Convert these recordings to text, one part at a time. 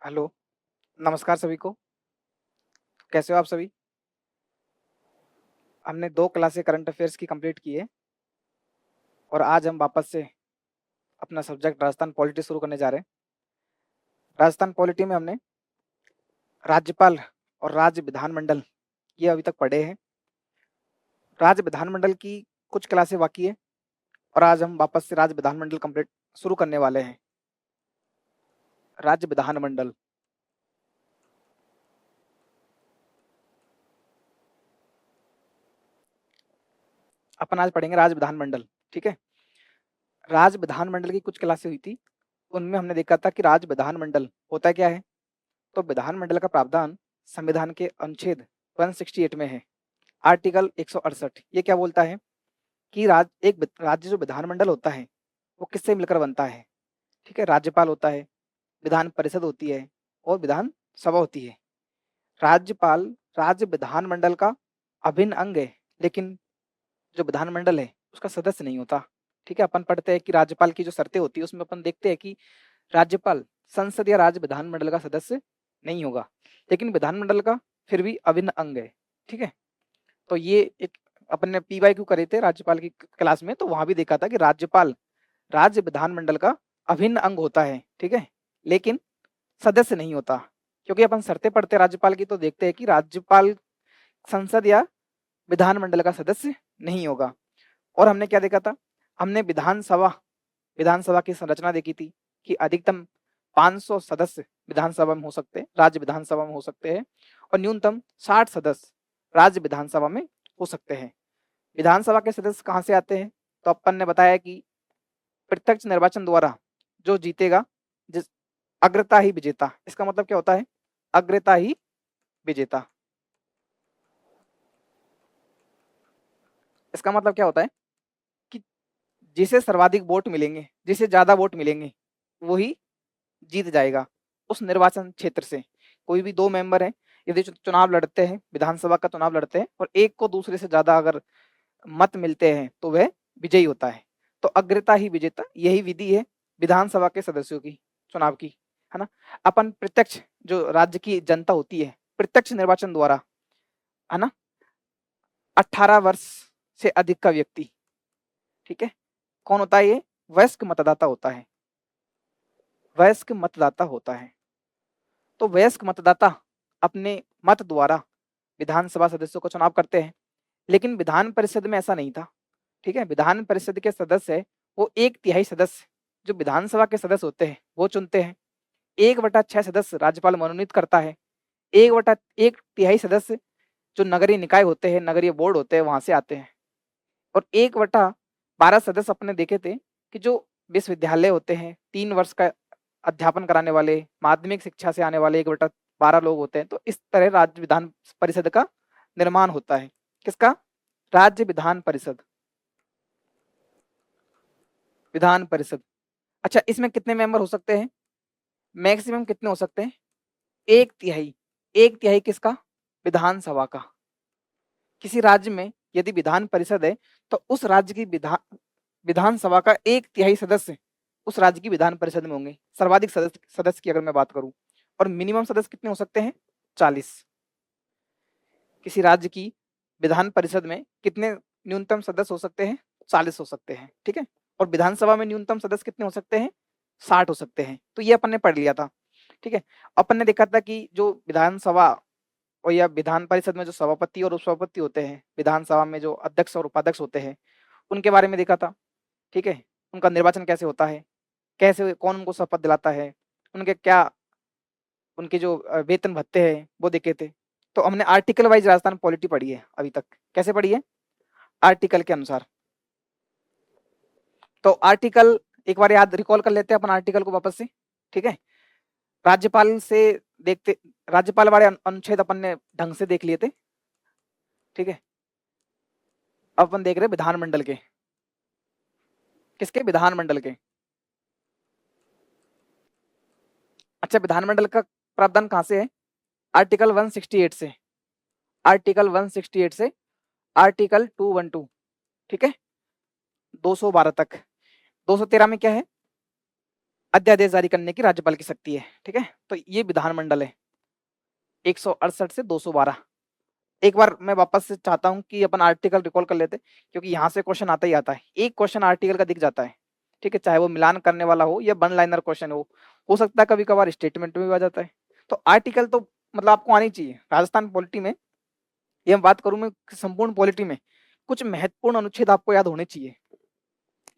Hello, नमस्कार सभी को। कैसे हो आप सभी? हमने 2 क्लासें करंट अफ़ेयर्स की कंप्लीट की है और आज हम वापस से अपना सब्जेक्ट राजस्थान पॉलिटी शुरू करने जा रहे हैं। राजस्थान पॉलिटी में हमने राज्यपाल और राज्य विधानमंडल ये अभी तक पढ़े हैं। राज्य विधानमंडल की कुछ क्लासें बाकी है और आज हम वापस से राज्य विधानमंडल कंप्लीट शुरू करने वाले हैं। राज्य विधानमंडल अपन आज पढ़ेंगे राज्य विधानमंडल, ठीक है? राज्य विधानमंडल की कुछ क्लासें हुई थी, उनमें हमने देखा था कि राज्य विधानमंडल होता क्या है? तो विधानमंडल का प्रावधान संविधान के अनुच्छेद 168 में है। आर्टिकल 168 ये क्या बोलता है कि एक राज्य जो विधानमंडल होता है वो किससे मिलकर बनता है? ठीक है, राज्यपाल होता है, विधान परिषद होती है और विधान सभा होती है। राज्यपाल राज्य विधानमंडल का अभिन्न अंग है, लेकिन जो विधानमंडल है उसका सदस्य नहीं होता। ठीक है, अपन पढ़ते हैं कि राज्यपाल की जो शर्तें होती है उसमें अपन देखते हैं कि राज्यपाल संसद या राज्य विधानमंडल का सदस्य नहीं होगा, लेकिन विधानमंडल का फिर भी अभिन्न अंग है। ठीक है, तो ये एक अपन ने पीवाईक्यू करे थे राज्यपाल की क्लास में, तो वहां भी देखा था कि राज्यपाल राज्य विधानमंडल का अभिन्न अंग होता है। ठीक है, लेकिन सदस्य नहीं होता, क्योंकि अपन शर्तें पढ़ते हैं राज्यपाल की तो देखते हैं कि राज्यपाल संसद या विधानमंडल का सदस्य नहीं होगा। और हमने क्या देखा था? हमने विधानसभा की संरचना देखी थी कि अधिकतम 500 सदस्य विधानसभा में हो सकते हैं, राज्य विधानसभा में हो सकते हैं, और न्यूनतम 60 सदस्य राज्य विधानसभा में हो सकते हैं। विधानसभा के सदस्य कहाँ से आते हैं? तो अपन ने बताया कि प्रत्यक्ष निर्वाचन द्वारा जो जीतेगा, जिस अग्रता ही विजेता। इसका मतलब क्या होता है? अग्रता ही विजेता। इसका मतलब क्या होता है कि जिसे सर्वाधिक वोट मिलेंगे, जिसे ज्यादा वोट मिलेंगे, वही जीत जाएगा उस निर्वाचन क्षेत्र से। कोई भी 2 मेंबर हैं, यदि चुनाव लड़ते हैं, विधानसभा का चुनाव लड़ते हैं और एक को दूसरे से ज्यादा अगर मत मिलते हैं तो वह विजयी होता है। तो अग्रता ही विजेता, यही विधि है विधानसभा के सदस्यों की चुनाव की, है ना? अपन प्रत्यक्ष जो राज्य की जनता होती है, प्रत्यक्ष निर्वाचन द्वारा, है ना, 18 वर्ष से अधिक का व्यक्ति, ठीक है, कौन होता है? ये वयस्क मतदाता होता है, वयस्क मतदाता होता है। तो वयस्क मतदाता अपने मत द्वारा विधानसभा सदस्यों का चुनाव करते हैं, लेकिन विधान परिषद में ऐसा नहीं था। ठीक है, विधान परिषद के सदस्य है वो 1/3 सदस्य जो विधानसभा के सदस्य होते हैं वो चुनते हैं। 1/6 सदस्य राज्यपाल मनोनीत करता है। 1/1 सदस्य जो नगरीय निकाय होते हैं, नगरीय बोर्ड होते हैं, वहां से आते हैं। और 1/12 सदस्य अपने देखे थे कि जो विश्वविद्यालय होते हैं, 3 वर्ष का अध्यापन कराने वाले, माध्यमिक शिक्षा से आने वाले 1/12 लोग होते हैं। तो इस तरह राज्य विधान परिषद का निर्माण होता है। किसका? राज्य विधान परिषद, विधान परिषद। अच्छा, इसमें कितने मेंबर हो सकते हैं? मैक्सिमम कितने हो सकते हैं? 1/3। 1/3 किसका? विधानसभा का। किसी राज्य में यदि विधान परिषद है तो उस राज्य की विधानसभा का 1/3 सदस्य उस राज्य की विधान परिषद में होंगे। सर्वाधिक सदस्य की अगर मैं बात करूं, और मिनिमम सदस्य कितने हो सकते हैं? 40। किसी राज्य की विधान परिषद में कितने न्यूनतम सदस्य हो सकते हैं? 40 हो सकते हैं। ठीक है, और विधानसभा में न्यूनतम सदस्य कितने हो सकते हैं? 60 हो सकते हैं। तो ये अपन ने पढ़ लिया था। ठीक है, अपन ने देखा था कि जो विधानसभा और या विधान परिषद में जो सभापति और उपसभापति होते हैं, विधानसभा में जो अध्यक्ष और उपाध्यक्ष होते हैं, उनके बारे में देखा था। ठीक है, उनका निर्वाचन कैसे होता है, कैसे कौन उनको शपथ दिलाता है, उनके क्या उनके जो वेतन भत्ते हैं वो देखे थे। तो हमने आर्टिकल वाइज राजस्थान पॉलिटी पढ़ी है अभी तक। कैसे पढ़ी है? आर्टिकल के अनुसार। तो आर्टिकल एक बार याद रिकॉल कर लेते हैं अपन आर्टिकल को वापस से। ठीक है, राज्यपाल से देखते, राज्यपाल वाले अनुच्छेद अपन ने ढंग से देख लिए थे। ठीक है, अब अपन देख रहे हैं विधानमंडल के। किसके? विधानमंडल के। अच्छा, विधानमंडल का प्रावधान कहां से है? आर्टिकल 168 से। आर्टिकल 168 से आर्टिकल 212। ठीक है, 212 तक। 213 में क्या है? अध्यादेश जारी करने की राज्यपाल की शक्ति है। ठीक है, तो ये विधानमंडल है 168 से 212। एक बार मैं वापस से चाहता हूं कि अपन आर्टिकल रिकॉल कर लेते, क्योंकि यहाँ से क्वेश्चन आता ही आता है। एक क्वेश्चन आर्टिकल का दिख जाता है, ठीक है, चाहे वो मिलान करने वाला हो या वन लाइनर क्वेश्चन हो सकता है कभी कभार स्टेटमेंट में भी आ जाता है। तो आर्टिकल तो मतलब आपको आनी चाहिए। राजस्थान पॉलिटी में ये हम बात करूं मैं, संपूर्ण पॉलिटी में कुछ महत्वपूर्ण अनुच्छेद आपको याद होने चाहिए।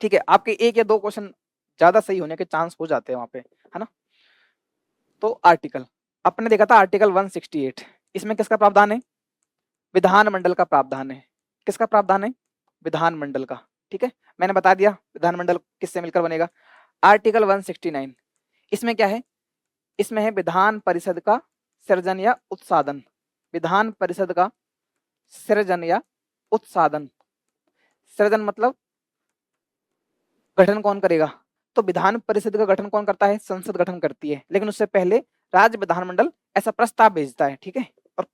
ठीक है, आपके एक या दो क्वेश्चन ज्यादा सही होने के चांस हो जाते हैं वहां पे, है ना। तो आर्टिकल आपने देखा था आर्टिकल 168, इसमें किसका प्रावधान है? विधानमंडल का प्रावधान है। किसका प्रावधान है? विधानमंडल का। ठीक है, मैंने बता दिया विधानमंडल किससे मिलकर बनेगा। आर्टिकल 169, इसमें क्या है? इसमें है विधान परिषद का सृजन या उत्सादन। विधान परिषद का सृजन या उत्सादन। सृजन मतलब गठन कौन करेगा? तो विधान परिषद का गठन कौन करता है? संसद गठन करती है, लेकिन उससे पहले राज्य विधानमंडल ऐसा प्रस्ताव भेजता है। ठीक है, और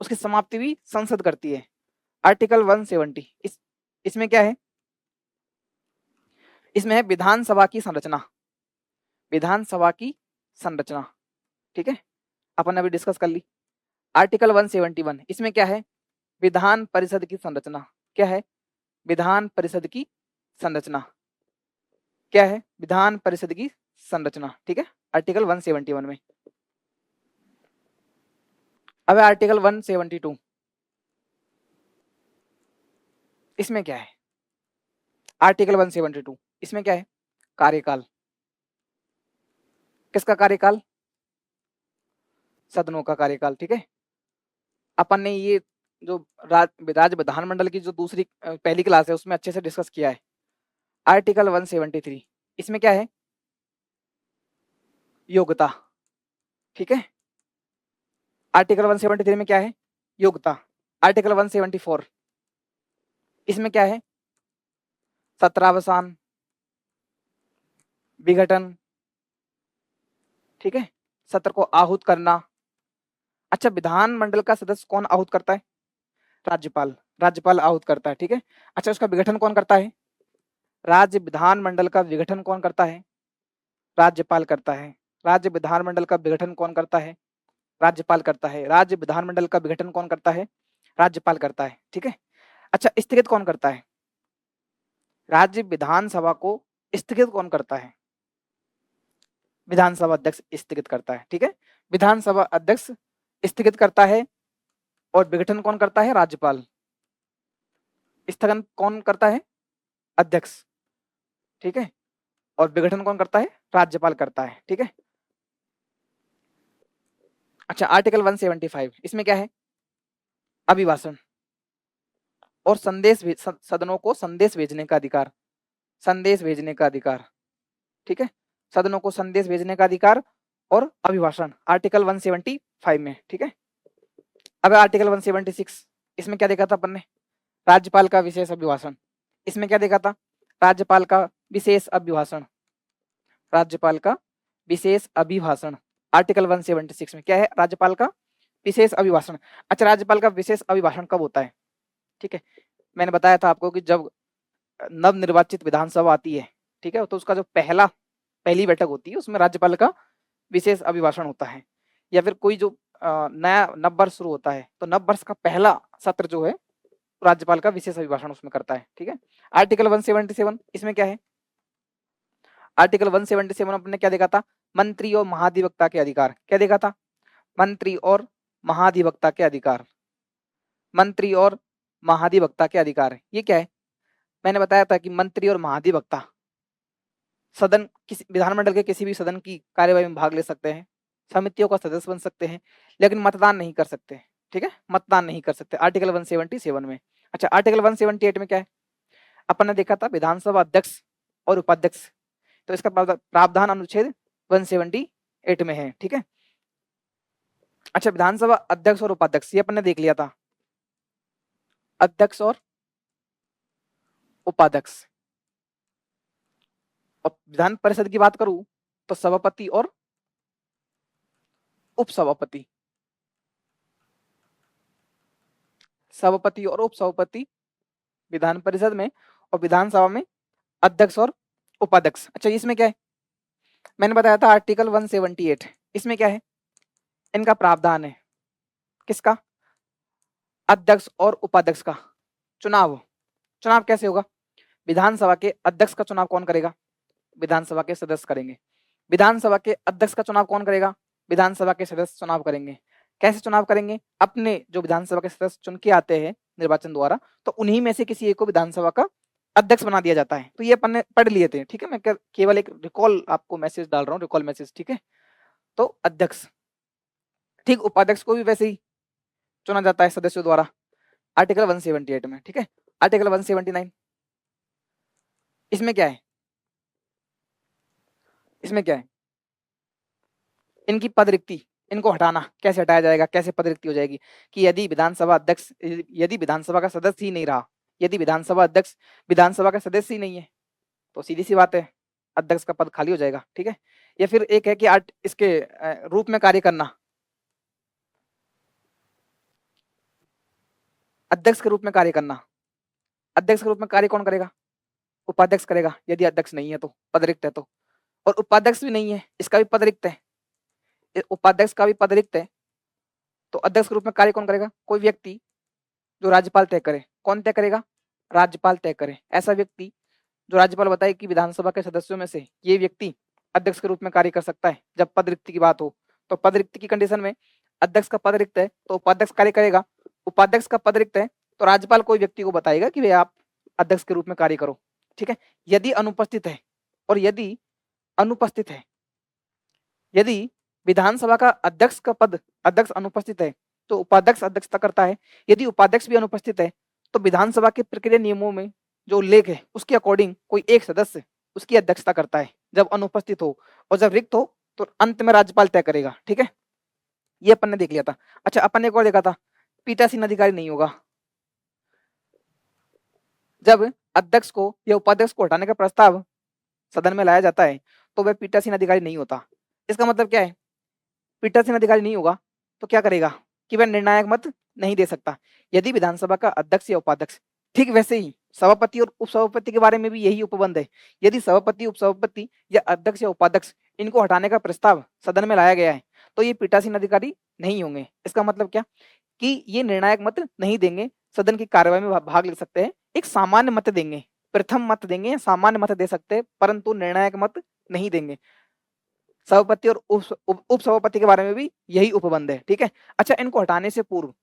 उसकी समाप्ति भी संसद करती है। आर्टिकल 170, इसमें क्या है? इसमें है विधानसभा की संरचना। विधानसभा की संरचना, ठीक है, अपन ने अभी डिस्कस कर ली। आर्टिकल 171, इसमें क्या है? विधान परिषद की संरचना। क्या है? विधान परिषद की संरचना। क्या है? विधान परिषद की संरचना। ठीक है, आर्टिकल 171 में। अब आर्टिकल 172, इसमें क्या है? आर्टिकल 172, इसमें क्या है? कार्यकाल। किसका कार्यकाल? सदनों का कार्यकाल। ठीक है, अपन ने ये जो राज्य विधानमंडल की जो दूसरी पहली क्लास है उसमें अच्छे से डिस्कस किया है। आर्टिकल 173, इसमें क्या है? योग्यता। ठीक है, आर्टिकल 173 में क्या है? योग्यता। आर्टिकल 174, इसमें क्या है? सत्रावसान, विघटन। ठीक है, सत्र को आहूत करना। अच्छा, विधानमंडल का सदस्य कौन आहूत करता है? राज्यपाल। राज्यपाल आहूत करता है। ठीक है, अच्छा, उसका विघटन कौन करता है? राज्य विधानमंडल का विघटन कौन करता है? राज्यपाल करता है। राज्य विधानमंडल का विघटन कौन करता है? राज्यपाल करता है। राज्य विधानमंडल का विघटन कौन करता है? राज्यपाल करता है। ठीक है, अच्छा, स्थगित कौन करता है? राज्य विधानसभा को स्थगित कौन करता है? विधानसभा अध्यक्ष स्थगित करता है। ठीक है, विधानसभा अध्यक्ष स्थगित करता है। और विघटन कौन करता है? राज्यपाल। स्थगन कौन करता है? अध्यक्ष। ठीक है, और विघटन कौन करता है? राज्यपाल करता है। ठीक है, अच्छा, आर्टिकल 175, इसमें क्या है? अभिभाषण और संदेश सदनों को संदेश भेजने का अधिकार। संदेश भेजने का अधिकार। ठीक है, सदनों को संदेश भेजने का अधिकार और अभिभाषण आर्टिकल 175 में। ठीक है, अब आर्टिकल 176, इसमें क्या देखा था अपन ने? राज्यपाल का विशेष अभिभाषण। इसमें क्या देखा था? राज्यपाल का विशेष अभिभाषण। राज्यपाल का विशेष अभिभाषण। आर्टिकल 176 में क्या है? राज्यपाल का विशेष अभिभाषण। अच्छा, राज्यपाल का विशेष अभिभाषण कब होता है? ठीक है, मैंने बताया था आपको कि जब नव निर्वाचित विधानसभा आती है, ठीक है, तो उसका जो पहली बैठक होती है उसमें राज्यपाल का विशेष अभिभाषण होता है। या फिर कोई जो नया नववर्ष शुरू होता है तो नववर्ष का पहला सत्र जो है राज्यपाल का विशेष अभिभाषण उसमें करता है। ठीक है, आर्टिकल 177, इसमें क्या है? आर्टिकल 177 अपने क्या देखा था? मंत्री और महाधिवक्ता के अधिकार। क्या देखा था? मंत्री और महाधिवक्ता के अधिकार। मंत्री और महाधिवक्ता के अधिकार, ये क्या है? मैंने बताया था कि मंत्री और महाधिवक्ता सदन किसी विधानमंडल के किसी भी सदन की कार्यवाही में भाग ले सकते हैं, समितियों का सदस्य बन सकते हैं, लेकिन मतदान नहीं कर सकते। ठीक है, मतदान नहीं कर सकते आर्टिकल 177 में। अच्छा, आर्टिकल 178 में क्या है? अपन ने देखा था विधानसभा अध्यक्ष और उपाध्यक्ष, तो इसका प्रावधान अनुच्छेद 178 में है। ठीक है, अच्छा, विधानसभा अध्यक्ष और उपाध्यक्ष ये अपन ने देख लिया था। अध्यक्ष और उपाध्यक्ष। और विधान परिषद की बात करूं तो सभापति और उपसभापति। सभापति और उपसभापति विधान परिषद में, और विधानसभा में अध्यक्ष और उपाध्यक्ष। अच्छा, इसमें क्या है? मैंने बताया था आर्टिकल 178, इसमें क्या है, इनका प्रावधान है किसका, अध्यक्ष और उपाध्यक्ष का चुनाव। चुनाव कैसे होगा, विधानसभा के अध्यक्ष का चुनाव कौन करेगा, विधानसभा के सदस्य करेंगे। विधानसभा के अध्यक्ष का चुनाव कौन करेगा, विधानसभा के सदस्य चुनाव करेंगे। कैसे चुनाव करेंगे, अपने जो विधानसभा के सदस्य चुन के आते हैं निर्वाचन द्वारा, तो उन्हीं में से किसी एक को विधानसभा का अध्यक्ष बना दिया जाता है। तो ये अपन ने पढ़ लिए थे, ठीक है, मैं केवल एक रिकॉल आपको मैसेज डाल रहा हूँ, रिकॉल मैसेज, ठीक है। तो अध्यक्ष, ठीक, उपाध्यक्ष को भी वैसे ही चुना जाता है सदस्यों द्वारा, आर्टिकल 178 में, ठीक है। आर्टिकल 179, इसमें क्या है, इसमें क्या है, इनकी पद रिक्ति, इनको हटाना, कैसे हटाया जाएगा, कैसे पद रिक्ति हो जाएगी, कि यदि विधानसभा अध्यक्ष, यदि विधानसभा का सदस्य ही नहीं रहा, यदि विधानसभा अध्यक्ष विधानसभा का सदस्य ही नहीं है, तो सीधी सी बात है अध्यक्ष का पद खाली हो जाएगा, ठीक है। या फिर एक है कि इसके रूप में कार्य करना, अध्यक्ष के रूप में कार्य करना। अध्यक्ष के रूप में कार्य कौन करेगा, उपाध्यक्ष करेगा, यदि अध्यक्ष नहीं है तो, पद रिक्त है तो। और उपाध्यक्ष भी नहीं है, इसका भी पद रिक्त है, उपाध्यक्ष का भी पद रिक्त है, तो अध्यक्ष के रूप में कार्य कौन करेगा, कोई व्यक्ति जो राज्यपाल तय करे। कौन तय करेगा, राज्यपाल तय करे। ऐसा व्यक्ति जो राज्यपाल बताए कि विधानसभा के सदस्यों में से ये व्यक्ति अध्यक्ष के रूप में कार्य कर सकता है, जब पद रिक्ति की बात हो। तो पद रिक्ति की कंडीशन में अध्यक्ष का पद रिक्त है तो उपाध्यक्ष कार्य करेगा, उपाध्यक्ष का पद रिक्त है तो राज्यपाल कोई व्यक्ति को बताएगा कि वे आप अध्यक्ष के रूप में कार्य करो, ठीक है। यदि अनुपस्थित है, और यदि अनुपस्थित है, यदि विधानसभा का अध्यक्ष का पद, अध्यक्ष अनुपस्थित है तो उपाध्यक्ष अध्यक्षता करता है। यदि उपाध्यक्ष भी अनुपस्थित है तो विधानसभा के प्रक्रिया नियमों में जो उल्लेख है उसके अकॉर्डिंग कोई एक सदस्य उसकी अध्यक्षता करता है जब अनुपस्थित हो, और जब रिक्त हो तो अंत में राज्यपाल तय करेगा, ठीक है। ये अपन ने देख लिया था। अच्छा, अपन ने एक और देखा था, पीठासीन अधिकारी नहीं होगा। जब अध्यक्ष को या उपाध्यक्ष को हटाने का प्रस्ताव सदन में लाया जाता है तो वह पीठासीन अधिकारी नहीं होता। इसका मतलब क्या है, पीठासीन अधिकारी नहीं होगा तो क्या करेगा कि वह निर्णायक मत नहीं दे सकता यदि विधानसभा का अध्यक्ष या उपाध्यक्ष, ठीक वैसे ही सभापति और उपसभापति के बारे में भी यही उपबंध है। यदि सभापति, उपसभापति या अध्यक्ष या उपाध्यक्ष इनको हटाने का प्रस्ताव सदन में लाया गया है तो ये पीठासीन अधिकारी नहीं होंगे। इसका मतलब क्या कि ये निर्णायक मत नहीं देंगे, सदन की कार्यवाही में भाग ले सकते हैं, एक सामान्य मत देंगे, प्रथम मत देंगे या सामान्य मत दे सकते हैं, परंतु निर्णायक मत नहीं देंगे। सभापति और उप सभापति के बारे में भी यही उपबंध है, ठीक है। अच्छा, इनको हटाने से पूर्व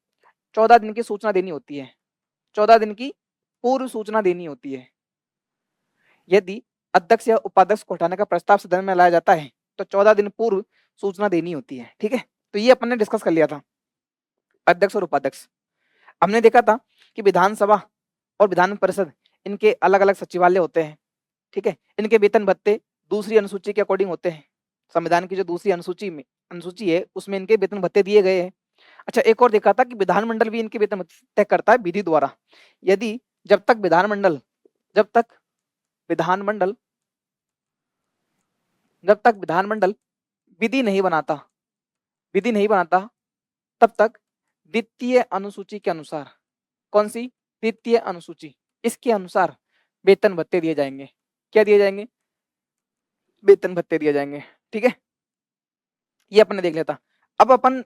14 दिन की सूचना देनी होती है, 14 दिन की पूर्व सूचना देनी होती है। यदि अध्यक्ष या उपाध्यक्ष को हटाने का प्रस्ताव सदन में लाया जाता है तो 14 दिन पूर्व सूचना देनी होती है, ठीक है। तो ये अपन ने डिस्कस कर लिया था, अध्यक्ष और उपाध्यक्ष। हमने देखा था कि विधानसभा और विधान परिषद इनके अलग अलग सचिवालय होते हैं, ठीक है। इनके वेतन भत्ते दूसरी अनुसूची के अकॉर्डिंग होते हैं, संविधान की जो दूसरी अनुसूची है उसमें इनके वेतन भत्ते दिए गए हैं। अच्छा, एक और देखा था कि विधानमंडल भी इनके वेतन तय करता है विधि द्वारा। यदि जब तक विधानमंडल विधि नहीं बनाता, तब तक द्वितीय अनुसूची के अनुसार, कौन सी, द्वितीय अनुसूची, इसके अनुसार वेतन भत्ते दिए जाएंगे। क्या दिए जाएंगे, वेतन भत्ते दिए जाएंगे, ठीक है। ये अपन ने देख लिया था। अब अपन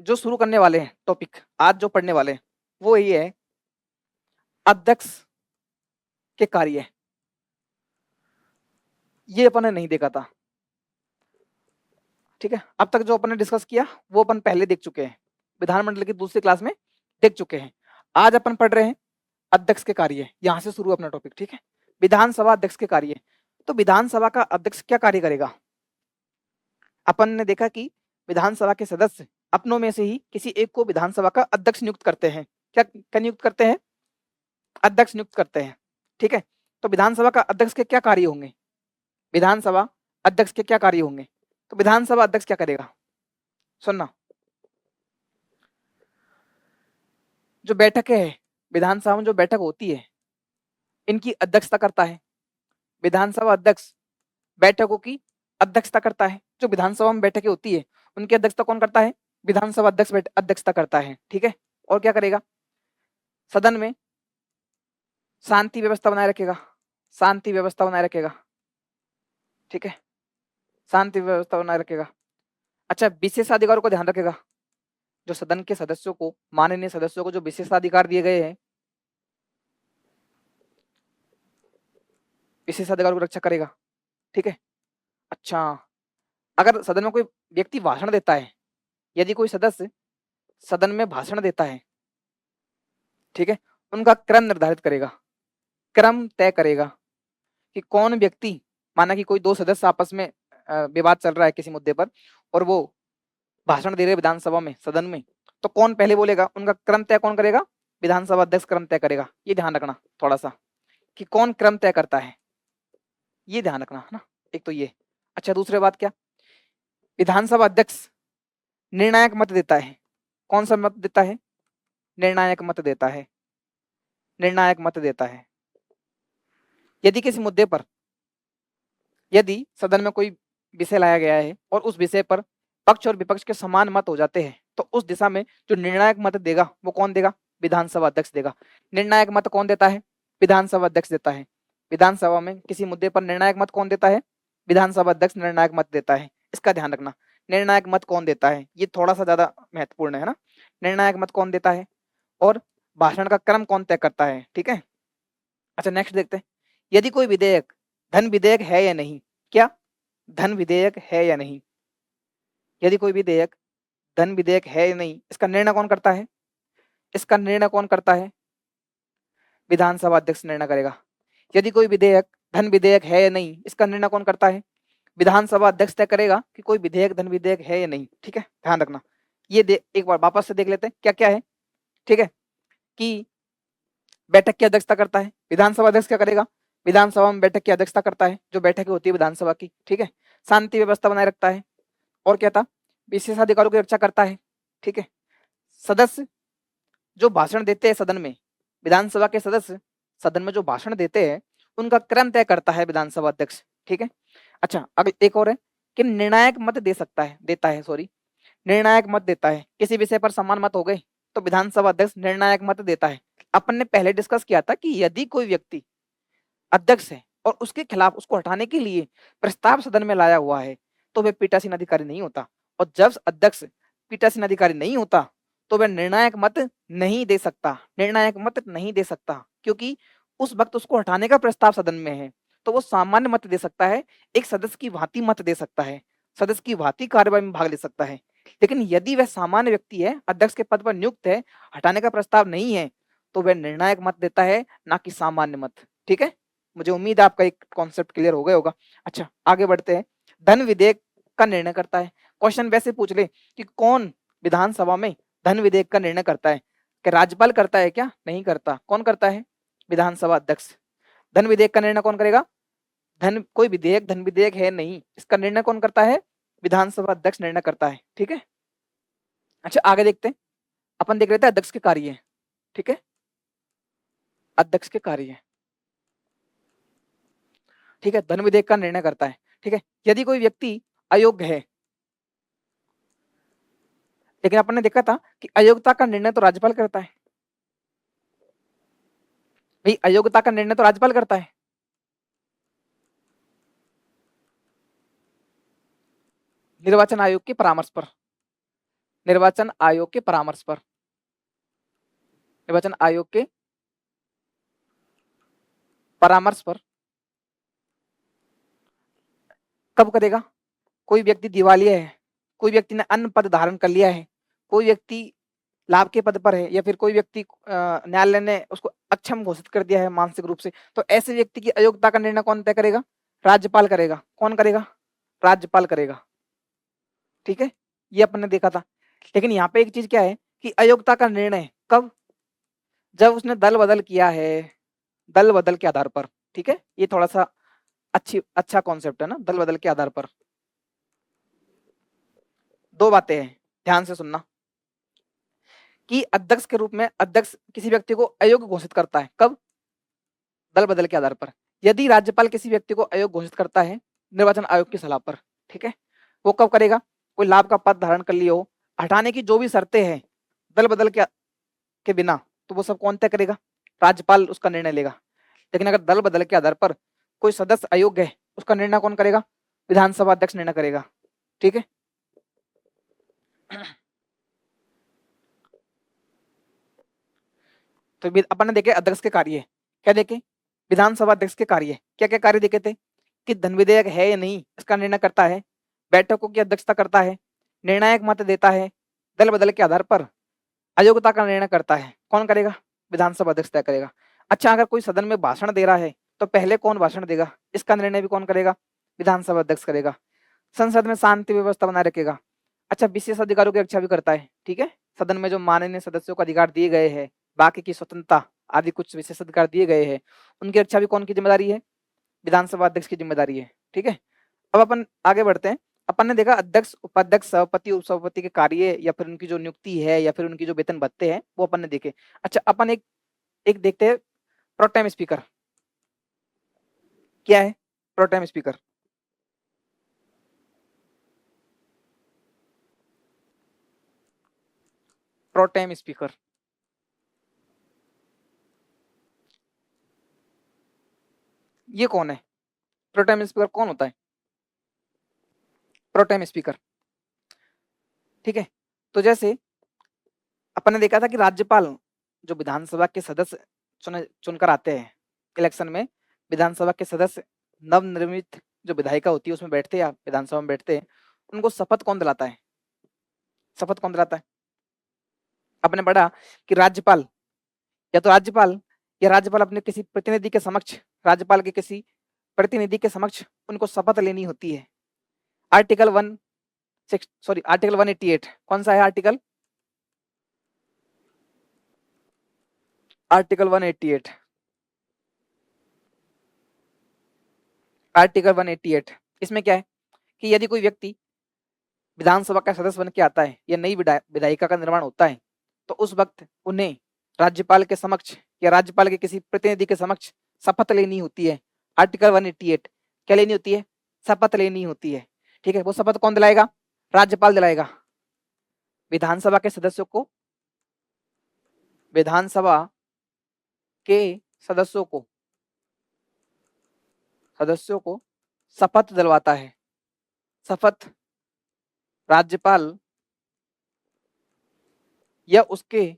जो शुरू करने वाले हैं टॉपिक, आज जो पढ़ने वाले हैं वो ये है अध्यक्ष के कार्य। ये अपन ने नहीं देखा था, ठीक है। अब तक जो अपन ने डिस्कस किया वो अपन पहले देख चुके हैं, विधानमंडल की दूसरी क्लास में देख चुके हैं। आज अपन पढ़ रहे हैं अध्यक्ष के कार्य, यहां से शुरू अपना टॉपिक, ठीक है। विधानसभा अध्यक्ष के कार्य। तो विधानसभा का अध्यक्ष क्या कार्य करेगा, अपन ने देखा कि विधानसभा के सदस्य अपनों में से ही किसी एक को विधानसभा का अध्यक्ष नियुक्त करते हैं। क्या नियुक्त करते हैं, अध्यक्ष नियुक्त करते हैं, ठीक है। तो विधानसभा का अध्यक्ष के क्या कार्य होंगे, विधानसभा अध्यक्ष के क्या कार्य होंगे, तो विधानसभा अध्यक्ष क्या करेगा, सुनना, जो बैठक है विधानसभा में, जो बैठक होती है इनकी अध्यक्षता करता है विधानसभा अध्यक्ष, बैठकों की अध्यक्षता करता है। जो विधानसभा में बैठकें होती है उनकी अध्यक्षता कौन करता है, विधानसभा अध्यक्ष अध्यक्षता करता है, ठीक है। और क्या करेगा, सदन में शांति व्यवस्था बनाए रखेगा, शांति व्यवस्था बनाए रखेगा, ठीक है। शांति व्यवस्था बनाए रखेगा। अच्छा, विशेषाधिकारों को ध्यान रखेगा। जो सदन के सदस्यों को, माननीय सदस्यों को जो विशेषाधिकार दिए गए हैं, विशेषाधिकारों की रक्षा करेगा। ठीक है। अच्छा, अगर सदन में कोई व्यक्ति भाषण देता है, यदि कोई सदस्य सदन में भाषण देता है, ठीक है, उनका क्रम निर्धारित करेगा, क्रम तय करेगा कि कौन व्यक्ति, माना कि कोई दो सदस्य आपस में विवाद चल रहा है किसी मुद्दे पर और वो भाषण दे रहे विधानसभा में, सदन में, तो कौन पहले बोलेगा, उनका क्रम तय कौन करेगा? विधानसभा अध्यक्ष क्रम तय करेगा। ये ध्यान रखना थोड़ा सा कि कौन क्रम तय करता है, ये ध्यान रखना है ना। एक तो ये। अच्छा, दूसरी बात क्या, विधानसभा अध्यक्ष निर्णायक मत देता है। कौन सा मत देता है? निर्णायक मत देता है, निर्णायक मत देता है। यदि किसी मुद्दे पर, यदि सदन में कोई विषय लाया गया है और उस विषय पर पक्ष और विपक्ष के समान मत हो जाते हैं, तो उस दिशा में जो निर्णायक मत देगा वो कौन देगा? विधानसभा अध्यक्ष देगा। निर्णायक मत कौन देता है? विधानसभा अध्यक्ष देता है। विधानसभा में किसी मुद्दे पर निर्णायक मत कौन देता है? विधानसभा अध्यक्ष निर्णायक मत देता है। इसका ध्यान रखना, निर्णायक मत कौन देता है, ये थोड़ा सा ज्यादा महत्वपूर्ण है ना। निर्णायक मत कौन देता है और भाषण का क्रम कौन तय करता है। ठीक है। अच्छा, नेक्स्ट देखते हैं। यदि कोई विधेयक धन विधेयक है या नहीं, क्या धन विधेयक है या नहीं, यदि कोई विधेयक धन विधेयक है या नहीं, इसका निर्णय कौन करता है? इसका निर्णय कौन करता है? विधानसभा अध्यक्ष निर्णय करेगा। यदि कोई विधेयक धन विधेयक है या नहीं, इसका निर्णय कौन करता है? विधानसभा अध्यक्ष तय करेगा कि कोई विधेयक धन विधेयक है या नहीं। ठीक है, ध्यान रखना। ये एक बार वापस से देख लेते हैं क्या क्या है। ठीक है, कि बैठक की अध्यक्षता करता है विधानसभा अध्यक्ष। क्या करेगा? विधानसभा में बैठक की अध्यक्षता करता है, जो बैठक होती है विधानसभा की। ठीक है, शांति व्यवस्था बनाए रखता है। और क्या था? विशेषाधिकारों की रक्षा करता है। ठीक है, सदस्य जो भाषण देते हैं सदन में, विधानसभा के सदस्य सदन में जो भाषण देते हैं, उनका क्रम तय करता है विधानसभा अध्यक्ष। ठीक है। अच्छा, अब एक और है कि निर्णायक मत दे सकता है, देता है, सॉरी, निर्णायक मत देता है। किसी विषय पर समान मत हो गए तो विधानसभा अध्यक्ष निर्णायक मत देता है। अपन ने पहले डिस्कस किया था कि यदि कोई व्यक्ति अध्यक्ष है और उसके खिलाफ उसको हटाने के लिए प्रस्ताव सदन में लाया हुआ है, तो वह पीठासीन अधिकारी नहीं होता। और जब अध्यक्ष पीठासीन अधिकारी नहीं होता तो वह निर्णायक मत नहीं दे सकता, निर्णायक मत नहीं दे सकता, क्योंकि उस वक्त उसको हटाने का प्रस्ताव सदन में है। तो वो सामान्य मत दे सकता है, एक सदस्य की भांति मत दे सकता है, सदस्य की भांति कार्यवाही में भाग ले सकता है। लेकिन यदि वह सामान्य व्यक्ति है, अध्यक्ष के पद पर नियुक्त है, हटाने का प्रस्ताव नहीं है, तो वह निर्णायक मत देता है, ना कि सामान्य मत। ठीक है, मुझे उम्मीद है आपका एक कॉन्सेप्ट क्लियर हो गया होगा। अच्छा, आगे बढ़ते हैं। धन विधेयक का निर्णय करता है। क्वेश्चन वैसे पूछ ले कि कौन विधानसभा में धन विधेयक का निर्णय करता है? क्या राज्यपाल करता है? क्या नहीं करता। कौन करता है? विधानसभा अध्यक्ष। धन विधेयक का निर्णय कौन करेगा? कोई विधेयक धन विधेयक है नहीं, इसका निर्णय कौन करता है? विधानसभा अध्यक्ष निर्णय करता है। ठीक है। अच्छा, आगे देखते हैं। अपन देख रहे थे अध्यक्ष के कार्य। ठीक है, अध्यक्ष के कार्य। ठीक है, धन विधेयक का निर्णय करता है। ठीक है, यदि कोई व्यक्ति अयोग्य है, लेकिन अपन ने देखा था कि अयोग्यता का निर्णय तो राज्यपाल करता है। भाई, अयोग्यता का निर्णय तो राज्यपाल करता है। निर्वाचन आयोग के परामर्श पर, निर्वाचन आयोग के परामर्श पर, निर्वाचन आयोग के परामर्श पर कब करेगा? कोई व्यक्ति दिवालिया है, कोई व्यक्ति ने अन्य पद धारण कर लिया है, कोई व्यक्ति लाभ के पद पर है, या फिर कोई व्यक्ति न्यायालय ने उसको अक्षम घोषित कर दिया है मानसिक रूप से, तो ऐसे व्यक्ति की अयोग्यता का निर्णय कौन तय करेगा? राज्यपाल करेगा। कौन करेगा? राज्यपाल करेगा। ठीक है, ये अपन ने देखा था। लेकिन यहाँ पे एक चीज क्या है कि अयोग्यता का निर्णय कब? जब उसने दल बदल किया है, दल बदल के आधार पर। ठीक है, ये थोड़ा सा अच्छा कॉन्सेप्ट है ना, दल बदल के आधार पर। दो बातें हैं, ध्यान से सुनना, कि अध्यक्ष के रूप में अध्यक्ष किसी व्यक्ति को अयोग्य घोषित करता है। कब? दल बदल के आधार पर। यदि राज्यपाल किसी व्यक्ति को अयोग्य घोषित करता है निर्वाचन आयोग की सलाह पर। ठीक है, वो कब करेगा? कोई लाभ का पद धारण कर लिया हो, हटाने की जो भी शर्तें हैं दल बदल के बिना, तो वो सब कौन तय करेगा? राज्यपाल उसका निर्णय लेगा। लेकिन अगर दल बदल के आधार पर कोई सदस्य अयोग्य है, उसका निर्णय कौन करेगा? विधानसभा अध्यक्ष निर्णय करेगा, ठीक है। तो अपन ने देखे अध्यक्ष के कार्य, क्या देखे, विधानसभा अध्यक्ष के कार्य, क्या क्या कार्य देखे थे कि धन विधेयक है या नहीं इसका निर्णय करता है, बैठकों की अध्यक्षता करता है, निर्णायक मत देता है, दल बदल के आधार पर अयोग्यता का निर्णय करता है, कौन करेगा, विधानसभा अध्यक्ष तय करेगा। अच्छा, अगर कोई सदन में भाषण दे रहा है तो पहले कौन भाषण देगा, इसका निर्णय भी कौन करेगा, विधानसभा अध्यक्ष करेगा। संसद में शांति व्यवस्था बनाए रखेगा। अच्छा, विशेष अधिकारों की रक्षा भी करता है, ठीक है। सदन में जो माननीय सदस्यों को अधिकार दिए गए हैं, बाकी की स्वतंत्रता आदि कुछ विशेष अधिकार दिए गए हैं, उनकी रक्षा भी कौन की जिम्मेदारी है, विधानसभा अध्यक्ष की जिम्मेदारी है, ठीक है। अब अपन आगे बढ़ते हैं। अपन ने देखा अध्यक्ष, उपाध्यक्ष, सभापति, उपसभापति के कार्य या फिर उनकी जो नियुक्ति है या फिर उनकी जो वेतन भत्ते हैं वो अपन ने देखे। अच्छा, अपन एक देखते हैं प्रोटेम स्पीकर, क्या है प्रोटेम स्पीकर। प्रोटेम स्पीकर ये कौन है, प्रोटेम स्पीकर कौन होता है, प्रोटेम स्पीकर, ठीक है। तो जैसे अपन ने देखा था कि राज्यपाल जो विधानसभा के सदस्य चुनकर आते हैं इलेक्शन में, विधानसभा के सदस्य नवनिर्मित जो विधायिका होती है उसमें बैठते हैं या विधानसभा में बैठते हैं, उनको शपथ कौन दिलाता है, शपथ कौन दिलाता है। आपने पढ़ा कि राज्यपाल या राज्यपाल अपने किसी प्रतिनिधि के समक्ष, राज्यपाल के किसी प्रतिनिधि के समक्ष उनको शपथ लेनी होती है। आर्टिकल 188 कौन सा है आर्टिकल, आर्टिकल 188, आर्टिकल 188 इसमें क्या है कि यदि कोई व्यक्ति विधानसभा का सदस्य बन के आता है या नई विधायिका का निर्माण होता है तो उस वक्त उन्हें राज्यपाल के समक्ष या राज्यपाल के किसी प्रतिनिधि के समक्ष शपथ लेनी होती है। आर्टिकल 188 क्या लेनी होती है, शपथ लेनी होती है, ठीक है। वो शपथ कौन दिलाएगा, राज्यपाल दिलाएगा। विधानसभा के सदस्यों को, विधानसभा के सदस्यों को शपथ दिलवाता है, शपथ राज्यपाल या उसके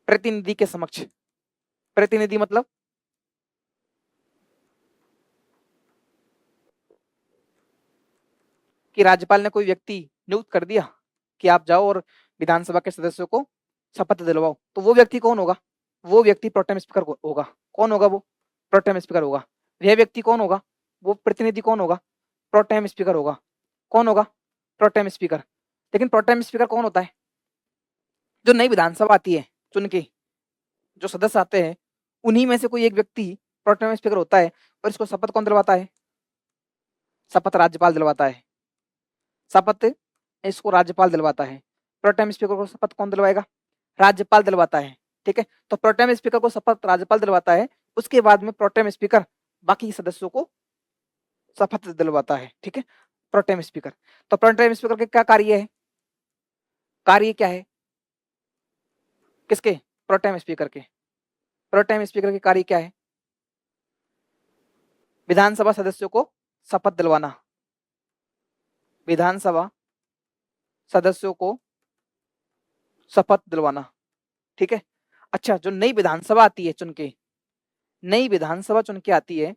प्रतिनिधि के समक्ष, प्रतिनिधि मतलब कि राज्यपाल ने कोई व्यक्ति नियुक्त कर दिया कि आप जाओ और विधानसभा के सदस्यों को शपथ दिलवाओ, तो वो व्यक्ति कौन होगा, वो व्यक्ति प्रोटेम स्पीकर होगा। कौन होगा वो, प्रोटेम स्पीकर होगा। यह व्यक्ति कौन होगा, वो प्रतिनिधि कौन होगा, प्रोटेम स्पीकर होगा। कौन होगा, प्रोटेम स्पीकर। लेकिन प्रोटेम स्पीकर कौन होता है, जो नई विधानसभा आती है चुन के जो सदस्य आते हैं उन्हीं में से कोई एक व्यक्ति प्रोटेम स्पीकर होता है। और इसको शपथ कौन दिलवाता है, शपथ राज्यपाल दिलवाता है, शपथ इसको राज्यपाल दिलवाता है। प्रोटेम स्पीकर को शपथ कौन दिलवाएगा, राज्यपाल दिलवाता है, ठीक है। तो प्रोटेम स्पीकर को शपथ राज्यपाल दिलवाता है, उसके बाद में प्रोटेम स्पीकर बाकी सदस्यों को शपथ दिलवाता है, ठीक है। प्रोटेम स्पीकर, तो प्रोटेम स्पीकर के क्या कार्य है, कार्य क्या है किसके, प्रोटेम स्पीकर के। प्रोटेम स्पीकर के कार्य क्या है, विधानसभा सदस्यों को शपथ दिलवाना, विधानसभा सदस्यों को शपथ दिलवाना, ठीक है। अच्छा, जो नई विधानसभा आती है चुन के, नई विधानसभा चुन के आती है,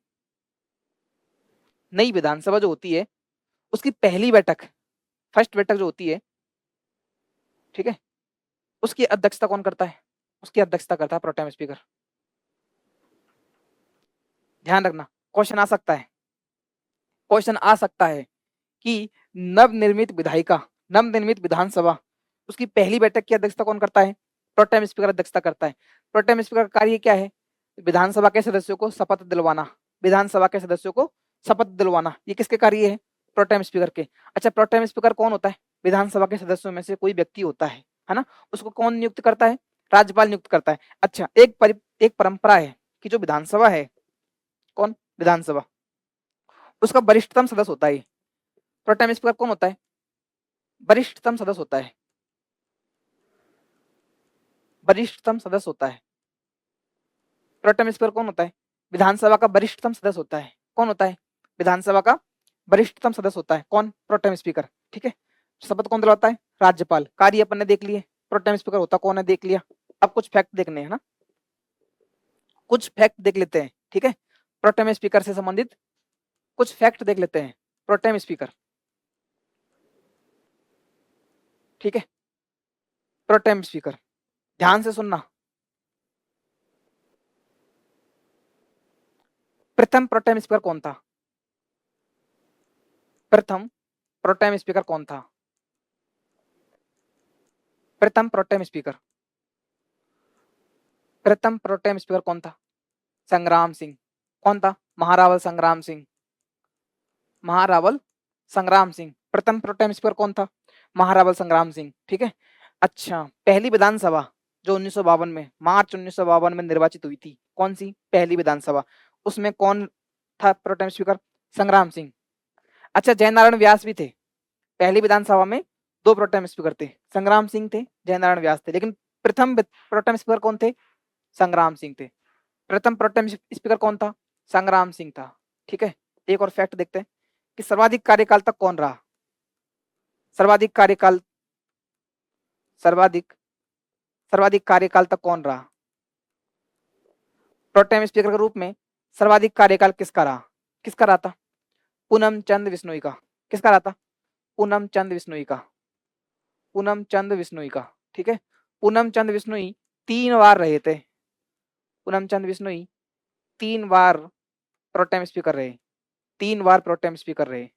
नई विधानसभा जो होती है उसकी पहली बैठक, फर्स्ट बैठक जो होती है, ठीक है, उसकी अध्यक्षता कौन करता है, उसकी अध्यक्षता करता है प्रोटेम स्पीकर। ध्यान रखना, क्वेश्चन आ सकता है, क्वेश्चन आ सकता है कि नवनिर्मित विधायिका, नवनिर्मित विधानसभा, उसकी पहली बैठक की अध्यक्षता कौन करता है, प्रोटेम स्पीकर अध्यक्षता करता है। प्रोटेम स्पीकर का कार्य क्या है, विधानसभा के सदस्यों को शपथ दिलवाना, विधानसभा के सदस्यों को शपथ दिलवाना, ये किसके कार्य है, प्रोटेम स्पीकर के। अच्छा, प्रोटेम स्पीकर कौन होता है, विधानसभा के सदस्यों में से कोई व्यक्ति होता है ना, उसको कौन नियुक्त करता है, राज्यपाल नियुक्त करता है। अच्छा, एक परंपरा है कि जो विधानसभा है, कौन, विधानसभा, उसका वरिष्ठतम सदस्य होता है। प्रोटेम स्पीकर कौन होता है, वरिष्ठतम सदस्य होता है, वरिष्ठतम सदस्य होता है। प्रोटेम स्पीकर कौन होता है, विधानसभा का वरिष्ठतम सदस्य होता है। कौन होता है, विधानसभा का वरिष्ठतम सदस्य होता है कौन? Pro tem speaker. ठीक है, शपथ कौन दिलवाता है? राज्यपाल। कार्य अपन ने देख लिए, प्रोटेम स्पीकर होता कौन है देख लिया। अब कुछ फैक्ट देखने हैं ना, कुछ फैक्ट देख लेते हैं। ठीक है, प्रोटेम स्पीकर से संबंधित कुछ फैक्ट देख लेते हैं। प्रोटेम स्पीकर, ठीक है, प्रोटेम स्पीकर, ध्यान से सुनना। प्रथम प्रोटेम स्पीकर कौन था? प्रथम प्रोटेम स्पीकर कौन था? प्रथम प्रोटेम स्पीकर, प्रथम प्रोटेम स्पीकर कौन था? संग्राम सिंह। कौन था? महारावल संग्राम सिंह। महारावल संग्राम सिंह। प्रथम प्रोटेम स्पीकर कौन था? महारावल संग्राम सिंह। ठीक है, अच्छा, पहली विधानसभा जो 1952 में, मार्च 1952 में निर्वाचित हुई थी, कौन सी पहली विधानसभा, उसमें कौन था प्रोटेम स्पीकर? संग्राम सिंह। अच्छा, जयनारायण व्यास भी थे पहली विधानसभा में, दो प्रोटेम स्पीकर थे, संग्राम सिंह थे, जयनारायण व्यास थे, लेकिन प्रथम प्रोटेम स्पीकर कौन थे? संग्राम सिंह थे। प्रथम प्रोटेम स्पीकर कौन था? संग्राम सिंह था। ठीक है, एक और फैक्ट देखते हैं कि सर्वाधिक कार्यकाल तक कौन रहा? सर्वाधिक कार्यकाल, सर्वाधिक सर्वाधिक कार्यकाल तक कौन रहा प्रोटेम स्पीकर के रूप में? सर्वाधिक कार्यकाल किसका रहा? किसका रहा था? पूनम चंद बिश्नोई का। किसका रहा था? पूनम चंद बिश्नोई का। पूनम चंद बिश्नोई का। ठीक है, पूनम चंद बिश्नोई 3 बार रहे थे। पूनम चंद बिश्नोई 3 बार प्रोटेम स्पीकर रहे, 3 बार प्रोटेम स्पीकर रहे।